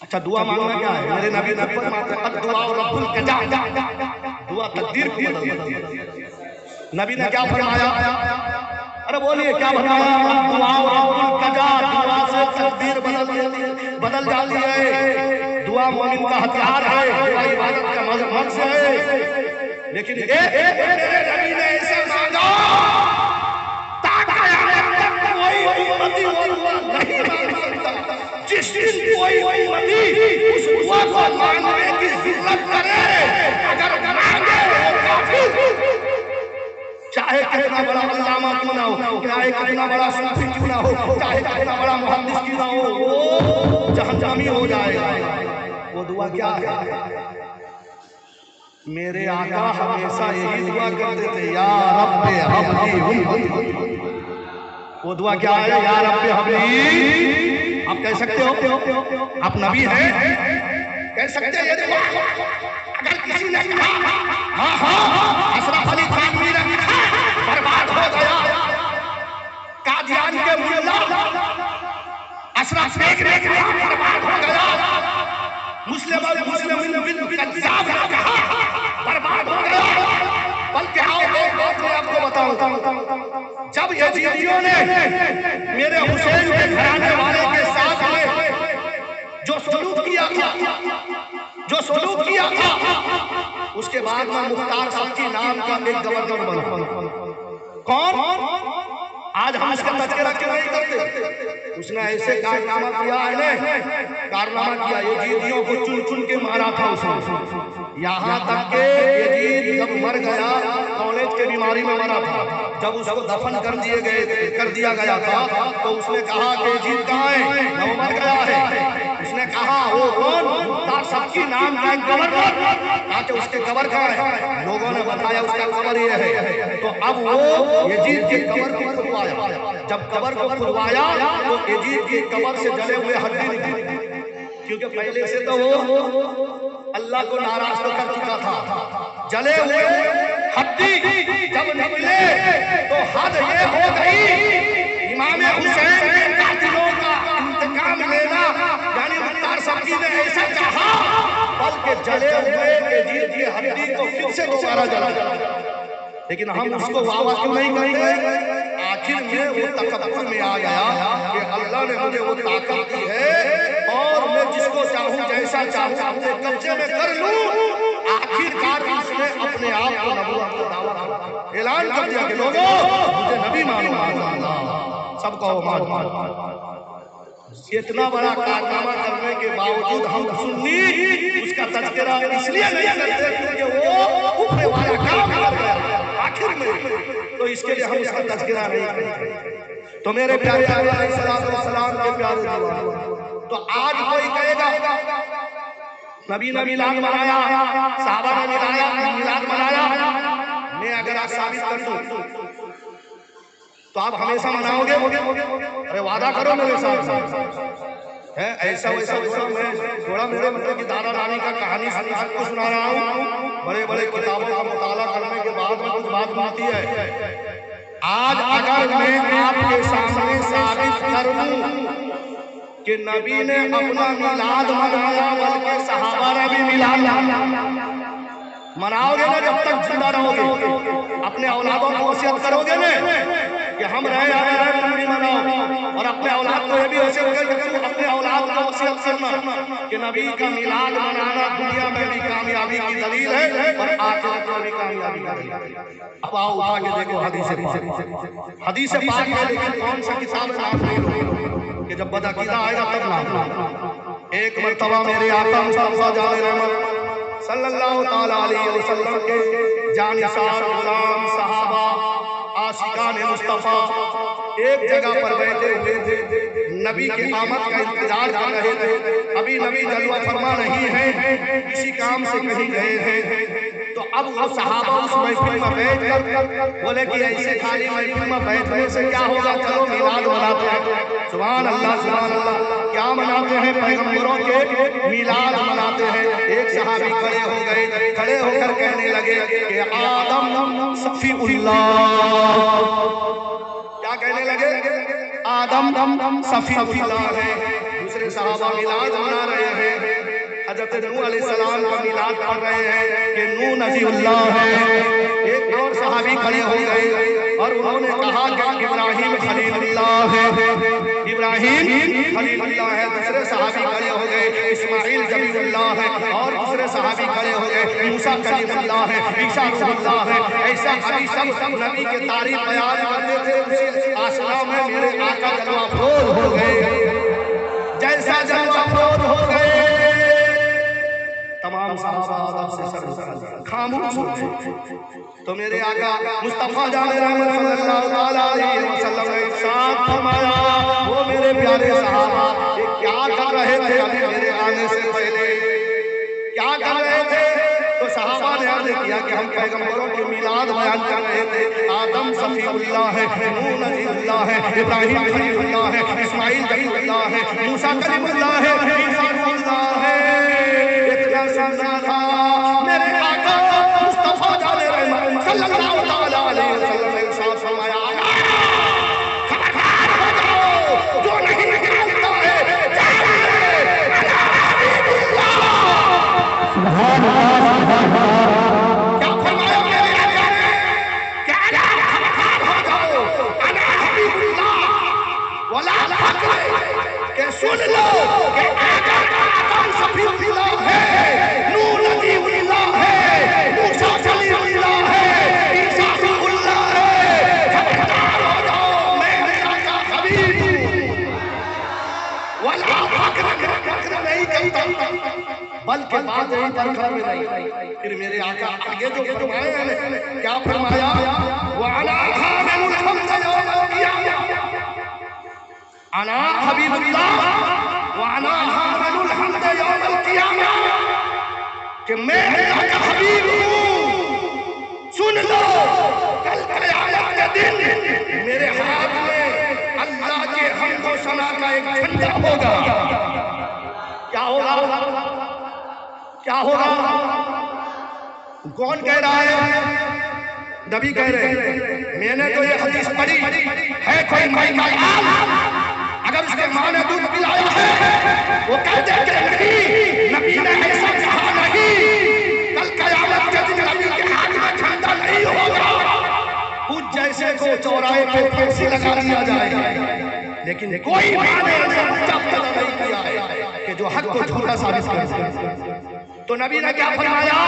अच्छा दुआ मांगना क्या है? मेरे नबी ने फरमाया दुआ रब्बुल कजा, दुआ तकदीर को बदल देती है। नबी ने क्या फरमाया? अरे बोलिए क्या फरमाया? दुआ रब्बुल कजा, दुआ से तकदीर बदल जाती है। दुआ मोमिन का हथियार है, दुआ इबादत का मर्ज है। लेकिन मेरे नबी ने ऐसे मांगा कोई उम्मती वो दुआ नहीं मांग सकता। जिस दिन कोई उम्मती उस दुआ को मांगने की जिद्दत करे, अगर मांगे वो काफिर, चाहे कितना बड़ा अल्लामा क्यों ना हो, चाहे कितना बड़ा सूफी क्यों ना हो, चाहे कितना बड़ा मुहद्दिस क्यों ना हो, वो जहन्नमी हो जाएगा। वो दुआ क्या है? मेरे आका हमेशा यही दुआ करते थे, या रब्बे हबली उम्मती। वो दुआ क्या है? या रब्बे हबली। आप कह सकते हो, आप नबी हैं, कह सकते हैं ये दुआ। अगर किसी ने कहा हाँ हाँ अशरफ अली थानवी ने बर्बाद हो गया, कादियान के मुल्ला अशरफ बेग ने बर्बाद हो गया, मुस्लिम कज्जाब ने कहा बर्बाद हो गया। बल्कि आओ एक बात मैं आपको बताऊं, जब यजीदियों ने मेरे हुसैन के घराने वाले के साथ में जो सलूक किया था, उसके बाद में मुख्तार सब्की नाम का एक गवर्नर बना। कौन? आज हम इसका तज़किरा क्यों नहीं करते? उसने ऐसे कारनामा किया है, कारनामा किया, यजीदियों को चुन चुन के मारा था उसने। यहाँ तक के यजीद जब मर गया, कॉलेज के बीमारी में मरा था, जब उसको दफन कर दिया गया था, तो उसने कहा कि यजीद कहाँ है? वो मर गया है। उसने कहा वो कौन? मुख्तार सब्की नाम का गवर्नर, ताकि उसके कब्र कहाँ है? लोगों ने बताया उसका कब्र ये है। तो अब वो यजीद की कब्र को खुदवाया। जब कब्र को खुदवाया तो यजीद की कब्र से जले हुए हड्डी निकली, क्योंकि पहले से तो वो अल्लाह को नाराज तो कर चुका था। जले हुए हड्डी जब निकले तो हद ये हो गई, इमाम हुसैन के कातिलों का इंतकाम लेना, यानी मुख्तार सब्की ने ऐसा चाहा, बल्कि जले हुए यजीद की हड्डी को फिर से दोबारा जला। लेकिन हम उसको वाह क्यों नहीं करेंगे? आखिर में वो तकब्बुर में आ गया कि अल्लाह ने मुझे वो ताकत दी है और मैं जिसको चाहूं जैसा चाहूं अपने कब्जे में कर लूं। आखिरकार उसने अपने आप को नबूवत का दावा ऐलान कर दिया कि लोगों मुझे नबी मानो, सबको मानो। इतना बड़ा कारनामा करने के बावजूद हम सुन्नी उसका तज़किरा इसलिए नहीं करते क्योंकि वो ऊपर वाला काम कर गया आखिर में, तो इसके लिए हम उसका तज़किरा नहीं करते। तो मेरे प्यारे अलैहिस्सलाम के प्यारे दीवाने, तो आज कोई कहेगा नबी ने मिलाद मनाया, सहाबा ने मिलाद मनाया, मैं अगर आप साबित कर दूं तो आप हमेशा मनाओगे? अरे वादा करो मेरे साथ। है ऐसा वैसा थोड़ा मेरे मतलब की दादा नानी का कहानी आपको सुना रहा हूँ। बड़े बड़े किताबों का मुताला करने के बाद में कुछ बात मिलती है। आज अगर मैं आपके सामने साबित कर दूं कि नबी ने अपना मिलाद मनाया, बल्कि सहाबा ने भी मिलाद मनाओगे ना, जब तक जिंदा रहोगे अपने औलादों को वसीयत करोगे ना कि हम रहे आए तुम भी मनाओ, और अपने औलाद को ये भी वसीयत करोगे, अपने औलाद को वसीयत करना कि नबी का मिलाद मनाना दुनिया में भी कामयाबी की दलील है और आखिरत में भी कामयाबी का दलील है। अब आओ उठा के देखो हदीस पाक में, लेकिन कौन सा किताब है नाम नहीं लो कि जब बदअकीदा आएगा तब नाम। एक मर्तबा मेरे आका मुस्तफा जाने रहमत सल्लल्लाहु ताला अलैहि वसल्लम के जानिसार गुलाम सहाबा आशिकान मुस्तफा एक जगह पर बैठे हुए थे, नबी की आमद का इंतजार कर रहे थे। अभी नबी जलवा फरमा नहीं है, किसी काम से कहीं गए हैं। तो तो अब वो सहाबा उस महफिल में बैठ कर बोले कि ऐसे खाली महफिल में बैठने से क्या होगा, चलो मिलाद मनाते हैं। सुभान अल्लाह सुभान अल्लाह। क्या मनाते हैं? पैगंबरों के मिलाद मनाते हैं। एक सहाबी खड़े हो गए, खड़े होकर कहने लगे कि आदम सफीउल्लाह। क्या कहने लगे? आदम सफीउल्लाह है। दूसरे सहाबा मिलाद मना रहे हैं, हजरत नूह अलैहिस्सलाम का मिलाद पढ़ रहे हैं कि नूह नबीउल्लाह है। एक और सहाबी खड़े हो गए और उन्होंने कहा कि इब्राहीम खलीलुल्लाह है, इब्राहीम खलीलुल्लाह है। दूसरे सहाबी खड़े हो गए, इस्माइल जबीउल्लाह है। और दूसरे सहाबी खड़े हो गए, मूसा कलीमुल्लाह है, ईसा रूहुल्लाह है। ऐसा अभी सब नबी के तारीफ बयान करते थे। उसी आसरा में मेरे आका जलवा फरोज हो गए, जैसा जलवा फरोज हो गए तमाम सहाबा से सर खामोश हो गए। तो मेरे आका मुस्तफा जाने रहमत सल्लल्लाहु अलैहि वसल्लम ने इरशाद फरमाया, वो मेरे प्यारे सहाबा ये क्या कर रहे थे अभी मेरे आने से पहले, क्या कर रहे थे? तो सहाबा ने अर्ज किया कि हम पैगंबरों के मिलाद बयान कर रहे थे। आदम सफीउल्लाह है, नूह नबीउल्लाह है, इब्राहीम खलीलुल्लाह है, इस्माइल जबीउल्लाह है, मूसा कलीमुल्लाह है, ईसा रूहुल्लाह है। इतना समझा था मेरे आका मुस्तफा जाने रहमत सल्लल्लाहु अलैहि वसल्लम ने इरशाद फरमाया, खबरदार हो जाओ जो नहीं जानता है सुभान अल्लाह। क्या फरमाया मेरे आका ने? क्या खबरदार हो जाओ, अना हबीबुल्लाह वला फक्र, के सुन लो कि आदम सफीउल्लाह है, नूह नबीउल्लाह है, मूसा कलीमुल्लाह है, ईसा रूहुल्लाह है। खबरदार हो जाओ, मैं मेरा का हबीब हूं, वला फक्र नहीं कहता, बल्कि बात यही पर घर में नहीं। फिर मेरे आका आगे जो फरमाए हैं, क्या फरमाया? वअला हामिलुल हम्द यौमल क़ियामह, अना हबीबुल्लाह व अना हामिलुल हम्द यौमल क़ियामह, कि मैं अल्लाह का हबीब हूं। सुन लो, कल क़यामत के दिन मेरे हाथ में अल्लाह के हम्द व सना का एक झंडा होगा। क्या होगा? क्या होगा? कौन कह रहा है? नबी कह रहे हैं। मैंने तो ये हदीस पढ़ी है, कोई माई का लाल अगर उसके माँ ने दूध पिलाया है वो कहते कि नहीं, नबी ने ऐसा कहा नहीं। कल क़यामत के दिन नबी के हाथ में झंडा नहीं होगा। कुछ जैसे को चौराहे पे फांसी लगा दिया जाए, लेकिन कोई माँ ने ऐसा पैदा नहीं किया है कि जो हक को झूठा साबित कर सके। तो नबी ने क्या फरमाया?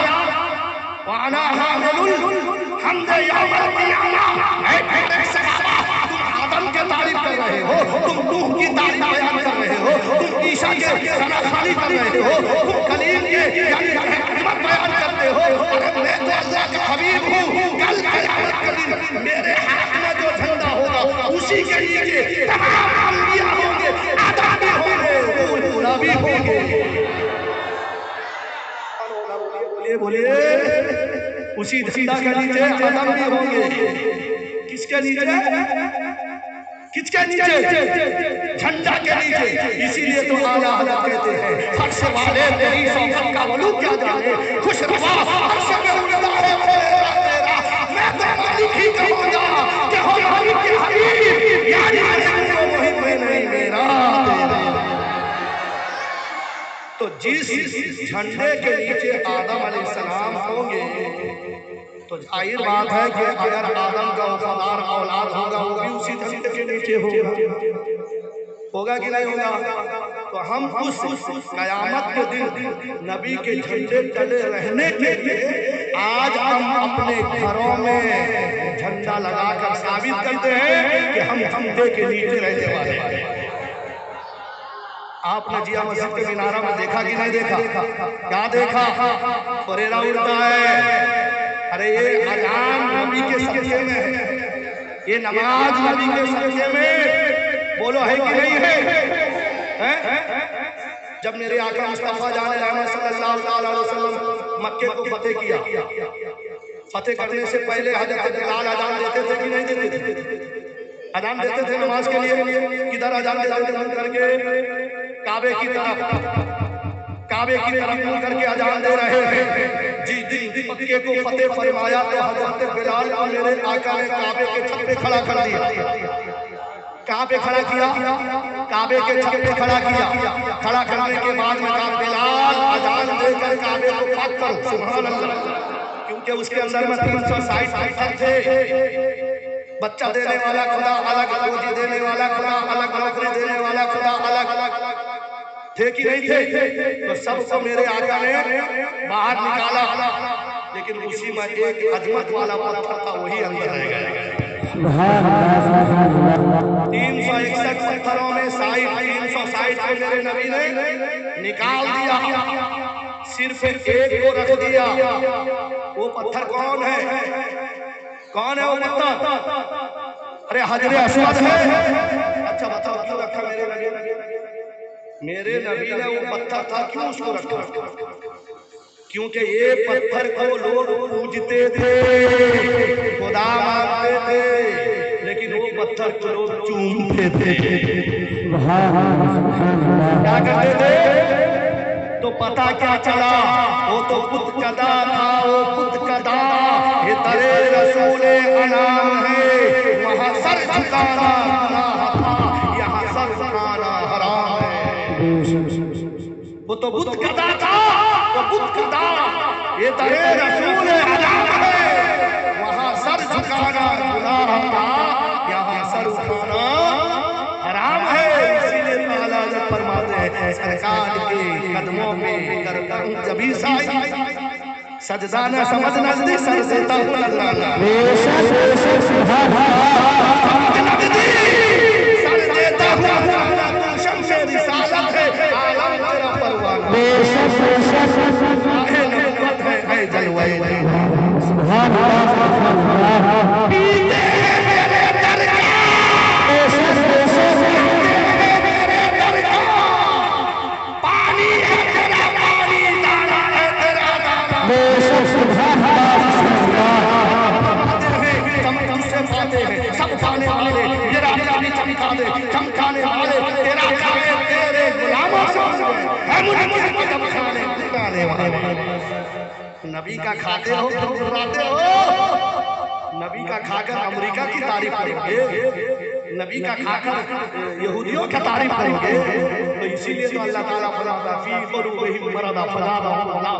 वाना हामिलुल हम्द यौमल क़ियामह। ऐ मेरे सहाबा, तुम आदम के तारीफ कर रहे हो, तुम नूह की तारीफ बयान कर रहे हो, तुम ईसा के सनाखानी कर रहे हो, तुम कलीम के यानी रहमत बयान करते हो। अरे मैं तो अल्लाह का हबीब हूं। कल क़यामत के दिन मेरे हाथ में जो झंडा होगा उसी के नीचे तमाम अंबिया होंगे, आदम भी होंगे, नूह भी होंगे। बोलिए उसी झंडा के नीचे आदम भी होंगे। किसके नीचे? किसके नीचे? झंडा के नीचे। इसीलिए तो आला हज़रत कहते हैं, फर्श वाले तेरी सोबत का वलू क्या जाने, खुश रवा फर्श में उड़ता है तेरा। मैं तो मालिक ही कहूंगा कि हो मालिक के हबीब, यानी वही कोई नहीं मेरा तेरा। तो जिस झंडे के नीचे आदम अलैहिस्सलाम होंगे, तो जाहिर बात है कि अगर आदम का वफादार औलाद होगा वो भी उसी झंडे के नीचे होगा कि नहीं होगा? तो हम उस क़यामत के दिन नबी के झंडे तले रहने के लिए आज हम अपने घरों में झंडा लगाकर साबित करते हैं कि हम झंडे के नीचे रहने वाले हैं। आपने जिया मस्जिद के मीनारा में देखा कि नहीं देखा? क्या देखा? फरेरा उड़ता है। अरे ये अजान नबी के सदक़े में है, ये नमाज नबी के सदक़े में, बोलो है कि नहीं है? जब मेरे आका मुस्तफा जाने रहमत सल्लल्लाहु अलैहि वसल्लम मक्के को फतेह किया। फतेह करने से पहले हजरत बिलाल अजान देते थे कि नहीं देते थे? अजान देते थे नमाज के लिए। किधर अजान देते थे? मुंह करके काबे की तरफ मुंह करके अजान दे रहे हैं। जी मक्के को फतेह फरमाया तो हजरत बिलाल को मेरे आका ने काबे के छत पे खड़ा कर दिया। कहाँ पे खड़ा किया? काबे के छत पे खड़ा किया। खड़ा करने के बाद में कहा बिलाल अजान देकर काबे को पाक करो। सुभान अल्लाह। क्योंकि उसके अंदर में 360 पत्थर थे। बच्चा देने वाला खुदा अलग, रोजी देने वाला खुदा अलग, नौकरी देने वाला खुदा अलग थे कि नहीं थे? तो सबको मेरे आका ने बाहर निकाला, लेकिन उसी में एक अजमत वाला पत्थर था, वही अंदर रह गया। 361 पत्थरों में 360 को मेरे नबी ने निकाल दिया, सिर्फ एक को रख दिया। वो पत्थर कौन है? कौन है वो पत्थर? अरे हजरे अस्वद है। अच्छा बताओ क्यों रखा मेरे नबी ने? मेरे नबी ने वो पत्थर था, क्यों उसको रखा? क्योंकि ये पत्थर को लोग पूजते थे, खुदा मानते थे, लेकिन वो पत्थर को लोग चूमते थे। क्या करते थे? तो पता क्या चला? वो तो पुत कदा था, वो पुत कदा। ये तेरे रसूले अनाम है, वहाँ सर झुकाना गुनाह था, यहाँ सर झुकाना हराम है। वो तो बुत कदा था, वो बुत कदा। ये तेरे रसूले अनाम है, वहाँ सर झुकाना गुनाह था, यहाँ सर उठाना हराम है। इसीलिए ताला जब फरमाते हैं सरकार के कदमों में कर करूं जभी साई, सजदा न समझ नजदीक सर देता हूं अल्लाह। सर देता हूं अल्लाह, शम्से रिसालत है, आलम तेरा परवाना है, नबूवत है जलवाए सुभान अल्लाह। चमकाने वाले तेरा जानी चमका दे, चमकाने वाले तेरा खाए तेरे गुलामों से है, मुझे चमकाने वाले। नबी का खाते हो तो बुराते हो। नबी का खाकर अमेरिका की तारीफ करोगे, नबी का खाकर यहूदियों की तारीफ करोगे। तो इसीलिए तो अल्लाह ताला फरमाता फी क़ुलूबिहिम मरदा फज़ादहुम अल्लाह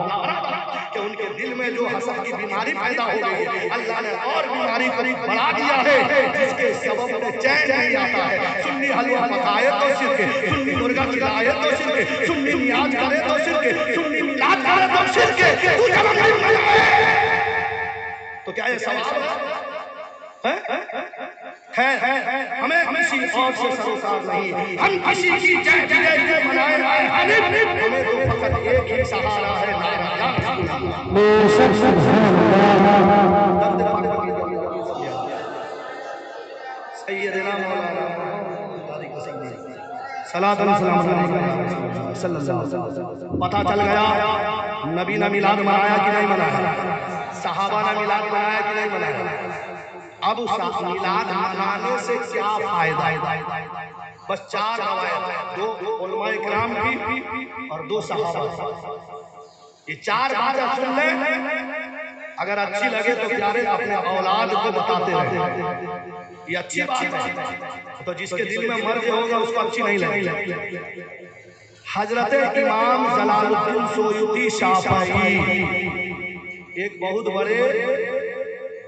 कि उनके दिल में जो हसद की बीमारी पैदा हो गई है, अल्लाह ने और बीमारी बढ़ा दिया है, जिसके सबब में चैन नहीं आता है। सुन्नी हलवा पकाए तो शिरक, सुन्नी मुर्गा खिलाए तो शिरक, सुन्नी नियाज करे तो शिरक, सुन्नी मिलाद करे तो शिरक। तू जब नहीं बनाए तो क्या ये सवाल है? खैर हमें किसी और से सरोकार नहीं, हम किसी की जय जय मनाए आए, हमें तो फकत एक ही सहारा है, नारा या सैयदना मौलाना सल्लल्लाहु अलैहि वसल्लम। पता चल गया नबी ने मिलाद मनाया कि नहीं मनाया, सहाबा ने मिलाद मनाया कि नहीं मनाया। अब उस मिलाद मनाने से क्या फायदा है? बस 4 रवायत, 2 उलमाए किराम की और 2 सहाबा। ये 4 बातें सुन ले, अगर अच्छी लगे तो प्यारे अपने औलाद को बताते रहे, ये अच्छी बात है। तो जिसके दिल में मर्ज होगा उसको अच्छी नहीं लगेगी। हजरत इमाम जलालुद्दीन सोयूती शाफई एक बहुत बड़े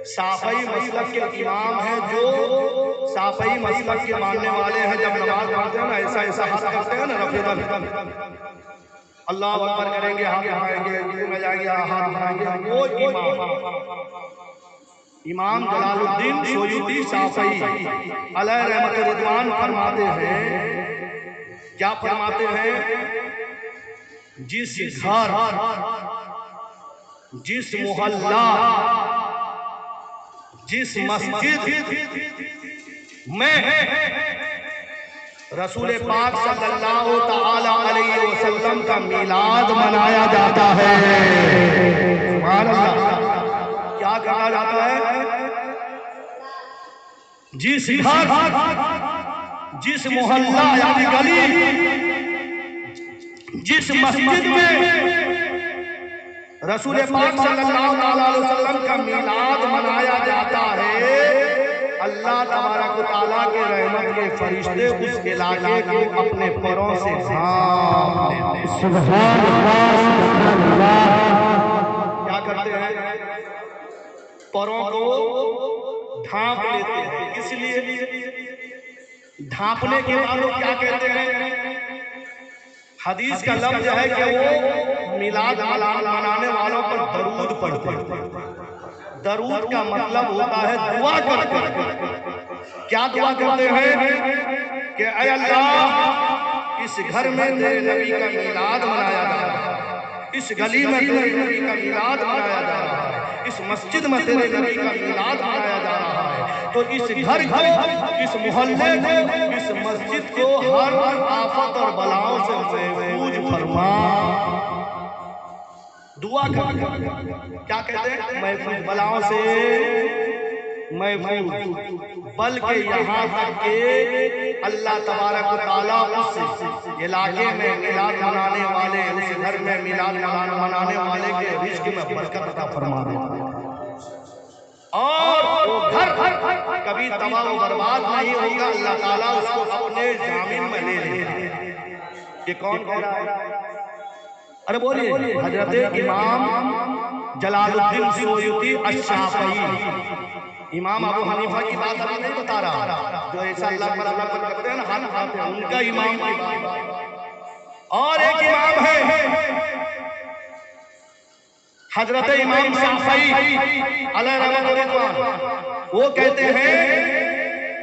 शाफई मसलक के इमाम हैं, जो शाफई मसलक के मानने वाले हैं। जब नमाज पढ़ते हैं ना, ऐसा ऐसा हाथ करते हैं ना, रफीदन अल्लाह अकबर करेंगे, हाथ उठाएंगे, में जाएंगे, हाथ उठाएंगे। वो इमाम जलालुद्दीन सोयूती शाफई अलैहि रहमत रिदवान फरमाते हैं, क्या फरमाते हैं? जिस घर, जिस मोहल्ला, जिस मस्जिद में रसूल पाक सल्लल्लाहु ताला अलैहि वसल्लम का मिलाद मनाया जाता है। सुभान अल्लाह। क्या कहा जाता है? जिस घर, जिस मोहल्ला यानी गली, जिस मस्जिद में रसूल पाक सल्लल्लाहु अलैहि वसल्लम का मिलाद मनाया जाता है, अल्लाह तबारक व तआला के रहमत के फरिश्ते उस इलाके को अपने परों से ढांप लेते हैं। सुभान अल्लाह। क्या करते हैं? परों को ढांप लेते हैं। इसलिए ढांपने के बाद वो क्या कहते हैं? हदीस का लफ्ज है कि वो मिलाद मनाने वालों पर दरूद पढ़ते हैं। दरूद का मतलब होता है दुआ करते हैं। क्या दुआ करते हैं? कि ऐ अल्लाह, इस घर में तेरे नबी का मिलाद मनाया जा रहा है, इस गली में तेरे नबी का मिलाद मनाया जा रहा है, इस मस्जिद में तेरे नबी का मिलाद मनाया जा रहा है, तो इस घर को, इस मोहल्ले को, इस मस्जिद को हर आफत और बलाओं से महफूज फरमा। दुआ कर, क्या कहते हैं? महफूज बलाओं से महफूज, बल्कि यहाँ तक के अल्लाह तबारक व तआला उस इलाके में मिलाद मनाने वाले, उस घर में मिलाद मनाने वाले के रिज़्क़ में बरकत अता फरमा देता है और वो घर कभी तबाह व बर्बाद नहीं होगा। अल्लाह ताला उसको अपने जामिन में ले लेगा। ये कौन कह रहा है? अरे बोलिए, हजरत इमाम जलालुद्दीन सुयूती अश-शाफ़ई, इमाम अबू हनीफा की बात अभी नहीं बता रहा, जो ऐसा अल्लाह पर करते हैं ना, हाथ उठाते हैं, उनका इमाम की बात। और एक इमाम है हजरत इमाम शाफ़ई अलैहि रहमतुल्लाह, वो कहते हैं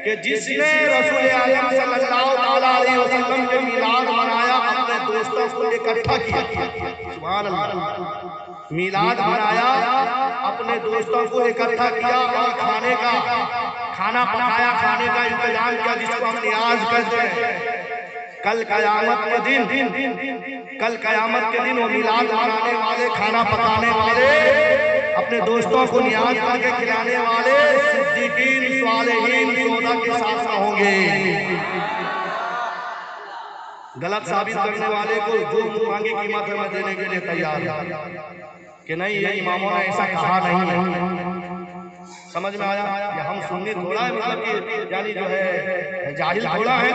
कि जिसने रसूल आलम सल्लल्लाहु अलैहि वसल्लम के मिलाद मनाया, अपने दोस्तों को इकट्ठा किया। सुभान अल्लाह। मिलाद मनाया, अपने दोस्तों को इकट्ठा किया और खाना पकाया, खाने का इंतजाम किया, जिसको हम नियाज कहते हैं। कल कयामत के दिन वो मिलाद मनाने वाले, खाना पकाने वाले, अपने दोस्तों को नियाज करके खिलाने वाले सिद्दीकीन, सालिहीन, शोहदा के साथ होंगे। गलत साबित करने वाले को जो मुंह मांगी कीमत में देने के लिए तैयार है कि नहीं, ये इमामों ने ऐसा कहा नहीं है। समझ में आया? ये हम सुन्नी थोड़ा है, मतलब कि यानी जो है जाहिल थोड़ा है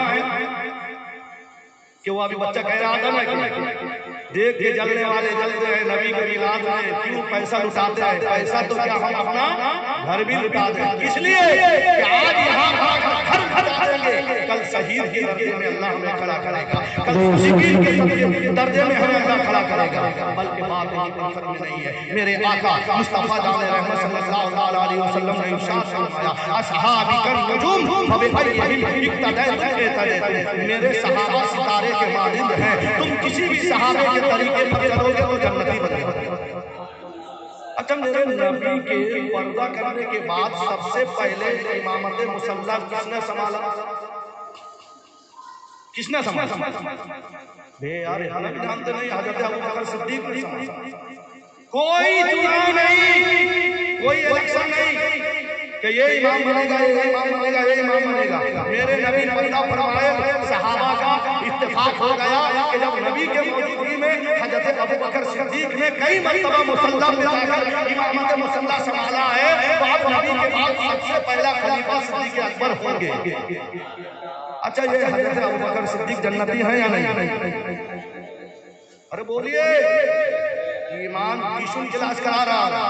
कि वो अभी बच्चा कह रहा था ना कि देख के जलने वाले जलते हैं, नबी के मिलाद में क्यों पैसा लुटाते हैं? पैसा तो क्या हम अपना घर भी लुटा दें, इसलिए कि आज यहाँ घर देंगे, कल शहीद के दर्जे में अल्लाह हमें खड़ा करेगा, कल मुस्लिम के दर्जे में हमें अल्लाह खड़ा करेगा। बल्कि बात ये फर्क में नहीं है। मेरे आका मुस्तफा जान रहमत सल्लल्लाहु अलैहि वसल्लम ने इरशाद फरमाया, असहाबी कर नजूम फबिअय्यिहिम इक्तदैतुम इक्तदैतुम, मेरे सहाबा सितारे के मानिंद हैं, तुम किसी भी सहाबे के तरीके पर चलोगे तो जन्नती बनेगे। अच्छा, मेरे नबी के पर्दा करने के बाद सबसे पहले इमामत मुसल्ला किसने संभाला? किसने संभाला? बे यार, हम जानते नहीं, हजरत अबू बकर सिद्दीक ने संभाला। कोई चुनाव नहीं, कोई इलेक्शन नहीं कि ये इमाम बनेगा, ये इमाम बनेगा, ये इमाम बनेगा। मेरे नबी ने पर्दा फरमाए, सहाबा का इत्तेफाक हो गया कि जब नबी के मौजूदगी में हजरत अबू बकर सिद्दीक ने कई मरतबा मुसल्ला में जाकर इमामत मुसल्ला संभाला है, तो अब नबी के बाद सबसे पहला खलीफा सिद्दीक अकबर होंगे। अच्छा, ये हजरत अबू बकर सिद्दीक जन्नती हैं या नहीं? अरे बोलिए, ईमान ट्यूशन क्लास करा रहा,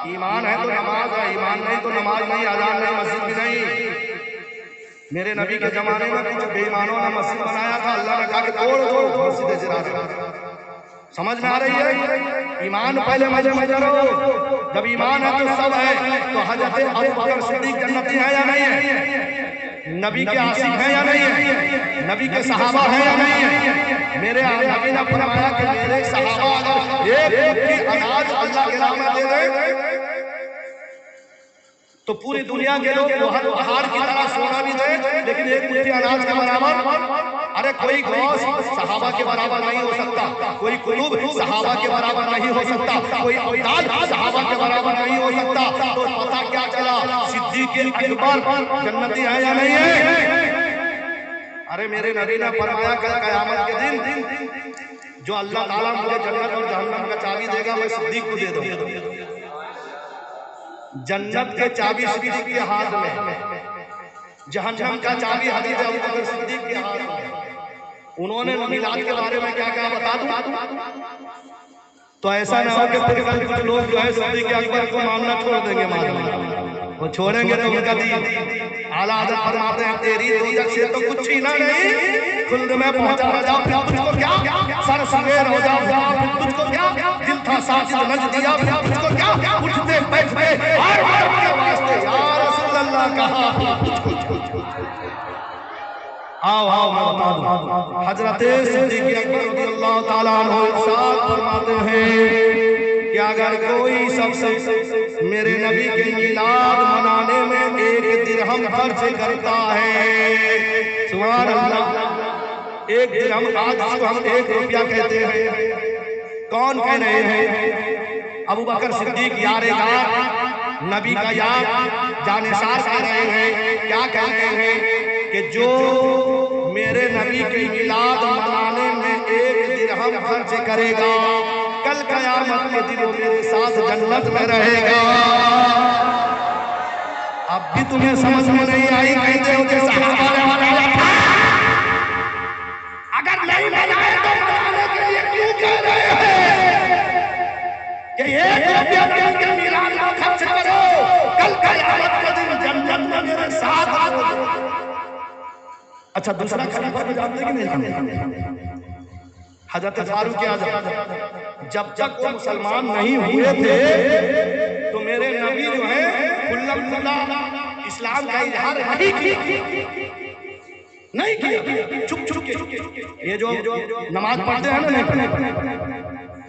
ईमान है तो नमाज है, ईमान नहीं तो नमाज नहीं, अजान नहीं, मस्जिद भी नहीं। मेरे नबी के जमाने में कुछ बेईमानों ने मस्जिद बनाया था, अल्लाह ने कहा कि तोड़ दो मस्जिद जरा। समझ में आ रही है? ईमान पहले मजे में रहो, जब ईमान है तो सब है। तो हजरत अबू बकर सिद्दीक जन्नती है या नहीं है? नबी के आशिक हैं या नहीं है? नबी के सहाबा हैं या नहीं है? मेरे नबी ने फरमाया कि मेरे सहाबा अगर एक मुट्ठी अनाज अल्लाह के नाम में दे दे तो पूरी दुनिया के लोग हर पहाड़ की तरह सोना भी दे, लेकिन एक मुट्ठी अनाज के बराबर, अरे कोई गौस सहाबा के बराबर नहीं हो सकता, कोई कुतुब सहाबा के बराबर नहीं हो सकता, कोई औलाद सहाबा के बराबर नहीं हो सकता। तो पता क्या चला, सिद्दीक़ अकबर जन्नती है या नहीं है? अरे मेरे नबी ने फरमाया कल क़यामत के दिन जो अल्लाह ताला मुझे जन्नत और जहन्नम का चाबी देगा मैं सिद्दीक़ को दे दूंगा। जन्नत के चाबी सिद्दीक़ के हाथ में, जहन्नम का चाबी हज़रत अबू बकर सिद्दीक़ के हाथ में। उन्होंने मिलाद के बारे में क्या कहा बता दूं? तो ऐसा ना हो कि फिर कल कुछ लोग जो है सिद्दीक़ अकबर को मामला छोड़ देंगे, मालूम वो छोड़ेंगे तो उनका दीन। आला हज़रत फरमाते हैं तेरी दोजख से तो कुछ छीना नहीं, खुल्द में पहुंचा ना जाओ फिर तुझको क्या, सर सवेर हो जाओ फिर तुझको क्या, दिल था साजिद नज दिया फिर तुझको क्या, उठते बैठते हर के वास्ते या रसूल अल्लाह कहा। आओ आओ मैं बता दूं, हजरत सिद्दीक़ अकबर रज़ियल्लाहु ताला अन्हु इरशाद फरमाते हैं कि अगर कोई शख्स मेरे नबी के मिलाद मनाने में 1 दिरहम खर्च करता है, सुभान अल्लाह, 1 दिरहम आज जिसको हम 1 रुपया कहते हैं, कौन कह रहे हैं? अबू बकर सिद्दीक़ यार यार नबी का यार जानिसार कह रहे हैं। क्या कह रहे हैं कि जो मेरे नबी के मिलाद मनाने में 1 दिरहम खर्च करेगा कल क़यामत के दिन वो मेरे साथ जन्नत में रहेगा। अब भी तुम्हें समझ में नहीं आई? कहते हो कि सहाबा ने मनाया था, अगर नहीं मनाए तो मनाने के लिए क्यों कह रहे हैं कि 1 रुपया के मिलाद में खर्च करो कल क़यामत के दिन जन्नत में मेरे साथ। अच्छा दूसरा खलीफा को जानते कि नहीं? हजरत फारूक आज़म जब तक वो मुसलमान नहीं हुए थे तो मेरे नबी जो है खुल्ला इस्लाम का इजहार नहीं किया, चुप चुप के। ये जो नमाज पढ़ते हैं ना,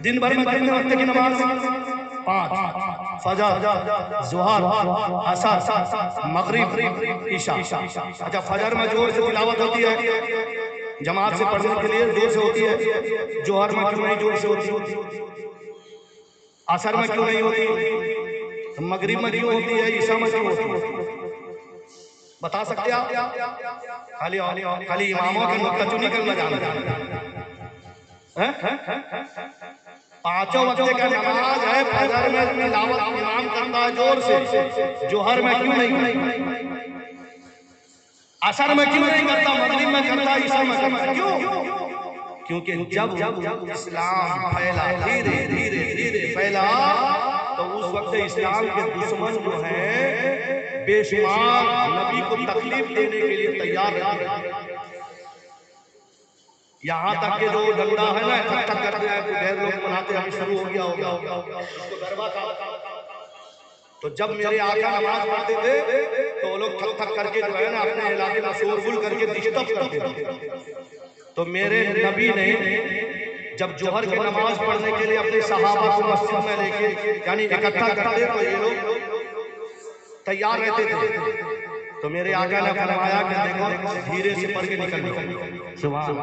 दिन भर में कितने वक्त की नमाज? 5, फजर, ज़ुहर, असर, मगरिब, इशा। अच्छा फजर में जोर से तिलावत होती है, जमात से पढ़ने के लिए जोर से होती है, जोहर में क्यों नहीं जोर से होती? असर में क्यों नहीं होती? मगरिब में क्यों होती है? ईशा में क्यों होती? बता सकते आप? खाली इमामों के नुक्ता चुनी करना जानते हैं। 5 वक्त का नमाज है, फजर में तिलावत इमाम करता है जोर से, जोहर में क्यों नहीं? असर में क्यों नहीं करता? मगरिब में करता, ईशा में करता, क्यों? क्योंकि जब इस्लाम फैला, धीरे धीरे धीरे फैला, तो उस वक्त इस्लाम के दुश्मन जो है बेशुमार नबी को तकलीफ देने के लिए तैयार रहते। यहाँ तक के जो डंडा है ना ठक ठक करते हैं, गैर लोग बनाते हैं, शुरू हो गया होगा उसको गरबा था। तो जब मेरे आका नमाज पढ़ते थे तो वो लोग ठक ठक करके जो है ना अपने इलाके में शोरगुल करके डिस्टर्ब करते थे। तो मेरे नबी ने जब जोहर की नमाज पढ़ने के लिए अपने सहाबा को मस्जिद में लेके यानी इकट्ठा करते तो ये लोग तैयार रहते थे। तो मेरे आका ने फरमाया कि देखो धीरे से पढ़ के निकल, सुभान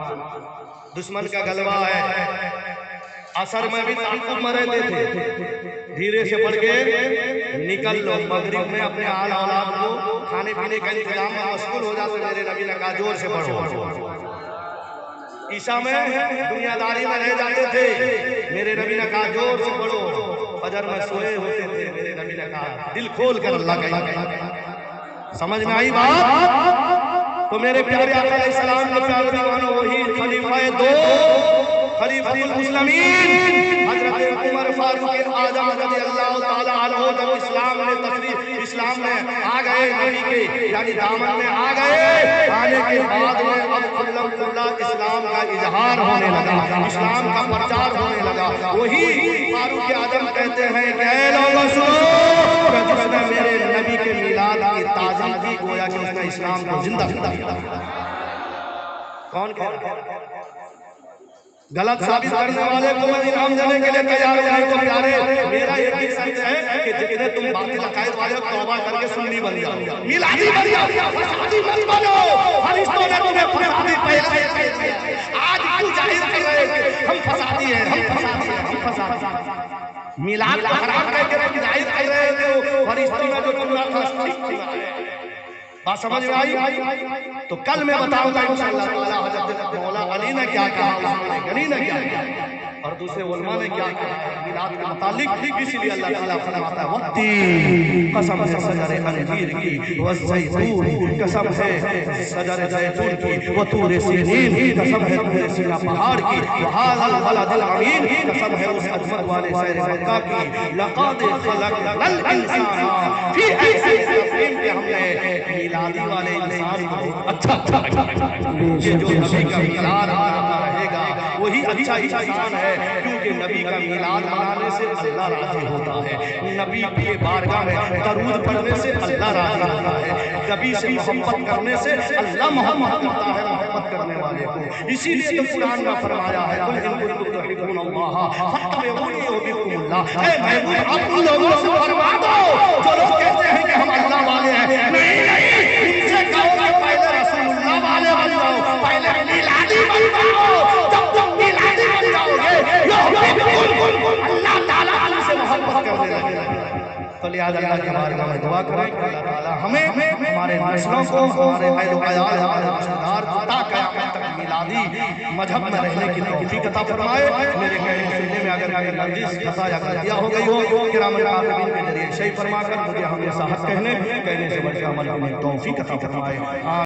दुश्मन का गलबा है। असर में भी ताकुब में रहते थे, धीरे से पढ़ के निकल लो। मगरिब में अपने आल औलाद को खाने पीने का इंतजाम में मशगूल हो जाते। मेरे नबी ने कहा जोर से पढ़ो। ईशा में दुनियादारी में रह जाते थे, मेरे नबी ने कहा जोर से पढ़ो। फजर में सोए होते थे, मेरे नबी ने कहा दिल खोल कर अल्लाह का। समझ में आई बात? तो मेरे प्यारे आका अलैहिस्सलाम के प्यारे दीवानों, वही खलीफाए दो, खलीफतुल मुस्लिमीन हजरत उमर फारूक आज़म रज़ियल्लाहु ताला अन्हु जब इस्लाम में आ गए, नबी के यानी दामन में आ गए, आने के बाद में अब खुल्ला इस्लाम का इजहार होने लगा, इस्लाम का प्रचार होने लगा। वही फारूक आज़म कहते हैं कि ऐ लोगों सुनो, जिसने मेरे नबी के मिलाद की ताज़ीम की, गोया कि उसने इस्लाम को जिंदा किया। कौन कह रहा है? गलत साबित करने वाले को मैं इनाम देने के लिए तैयार हूं। तो प्यारे, मेरा एक ही शर्त है कि जितने तुम बातिल अकायद वाले हो, तौबा करके सुन्नी बन जाओ, मिलादी बन जाओ, फसादी मत बनो। फरिश्तों ने तुम्हें फसादी पहले आज क्यों जाहिर कर रहे थे हम फसादी हैं, हम फसादी हैं, हम फसादी हैं। मिलाद को हराम कह के तुम जाहिर कर रहे थे, फरिश्तों ने जो तुम्हारा बात समझ में आई? तो कल मैं बताऊंगा इंशाअल्लाह ताला हज़रत मौला अली ने क्या कहा, उस्मान गनी ने क्या कहा और दूसरे उलमा ने क्या कहा मिलाद के मुतालिक। इसीलिए अल्लाह ताला फरमाता है वत्तीन, कसम है शजर अंजीर की, वज़ैतून, कसम है शजर ज़ैतून की, व तूर सीनीन, कसम है तूर सीना पहाड़ की, व हाज़ल बलदिल अमीन, कसम है उस अजमत वाले शहर मक्का की। लक़द खलक़नल इंसाना फी अहसनि तक़वीम, के हमने मिलादी वाले इंसान को अच्छा लगा। ये जो नबी का मिलाद मनाता रहेगा वही अच्छा इंसान है, क्योंकि नबी का मिलाद मनाने से अल्लाह राजी होता है। नबी के बारगाह में दरूद पढ़ने से अल्लाह राजी होता है। नबी से मोहब्बत करने से अल्लाह मोहब्बत करता है मोहब्बत करने वाले को। इसीलिए तो कुरान में फरमाया है कुल इन कुंतुम तुहिब्बूनल्लाह फत्तबिऊनी युहिब्बुकुमुल्लाह। ऐ महबूब आप उन लोगों से फरमा दो जो लोग कहते हैं कि हम अल्लाह वाले हैं, नहीं उनसे कहो कि पहले रसूलुल्लाह वाले बन जाओ, पहले मिलादी बन जाओ। जब तुम मिलादी बन जाओगे अल्लाह ताला से मोहब्बत करने लगेगा। तो लिहाजा अल्लाह के बारगाह में दुआ करें कि अल्लाह ताला हमें हमारे नस्लों को हमारे अहल अयाल हमारे रिश्तेदार ता क़यामत तक मिलादी मजहब में रहने की तौफीक अता फरमाए। मेरे कहने सुनने में अगर कोई लफ्ज़ खता या गलतियां हो गई हो किरामन कातिबीन के जरिए सही फरमाकर मुझे हमेशा हक कहने से बल्कि अमल करने की तौफीक अता फरमाए।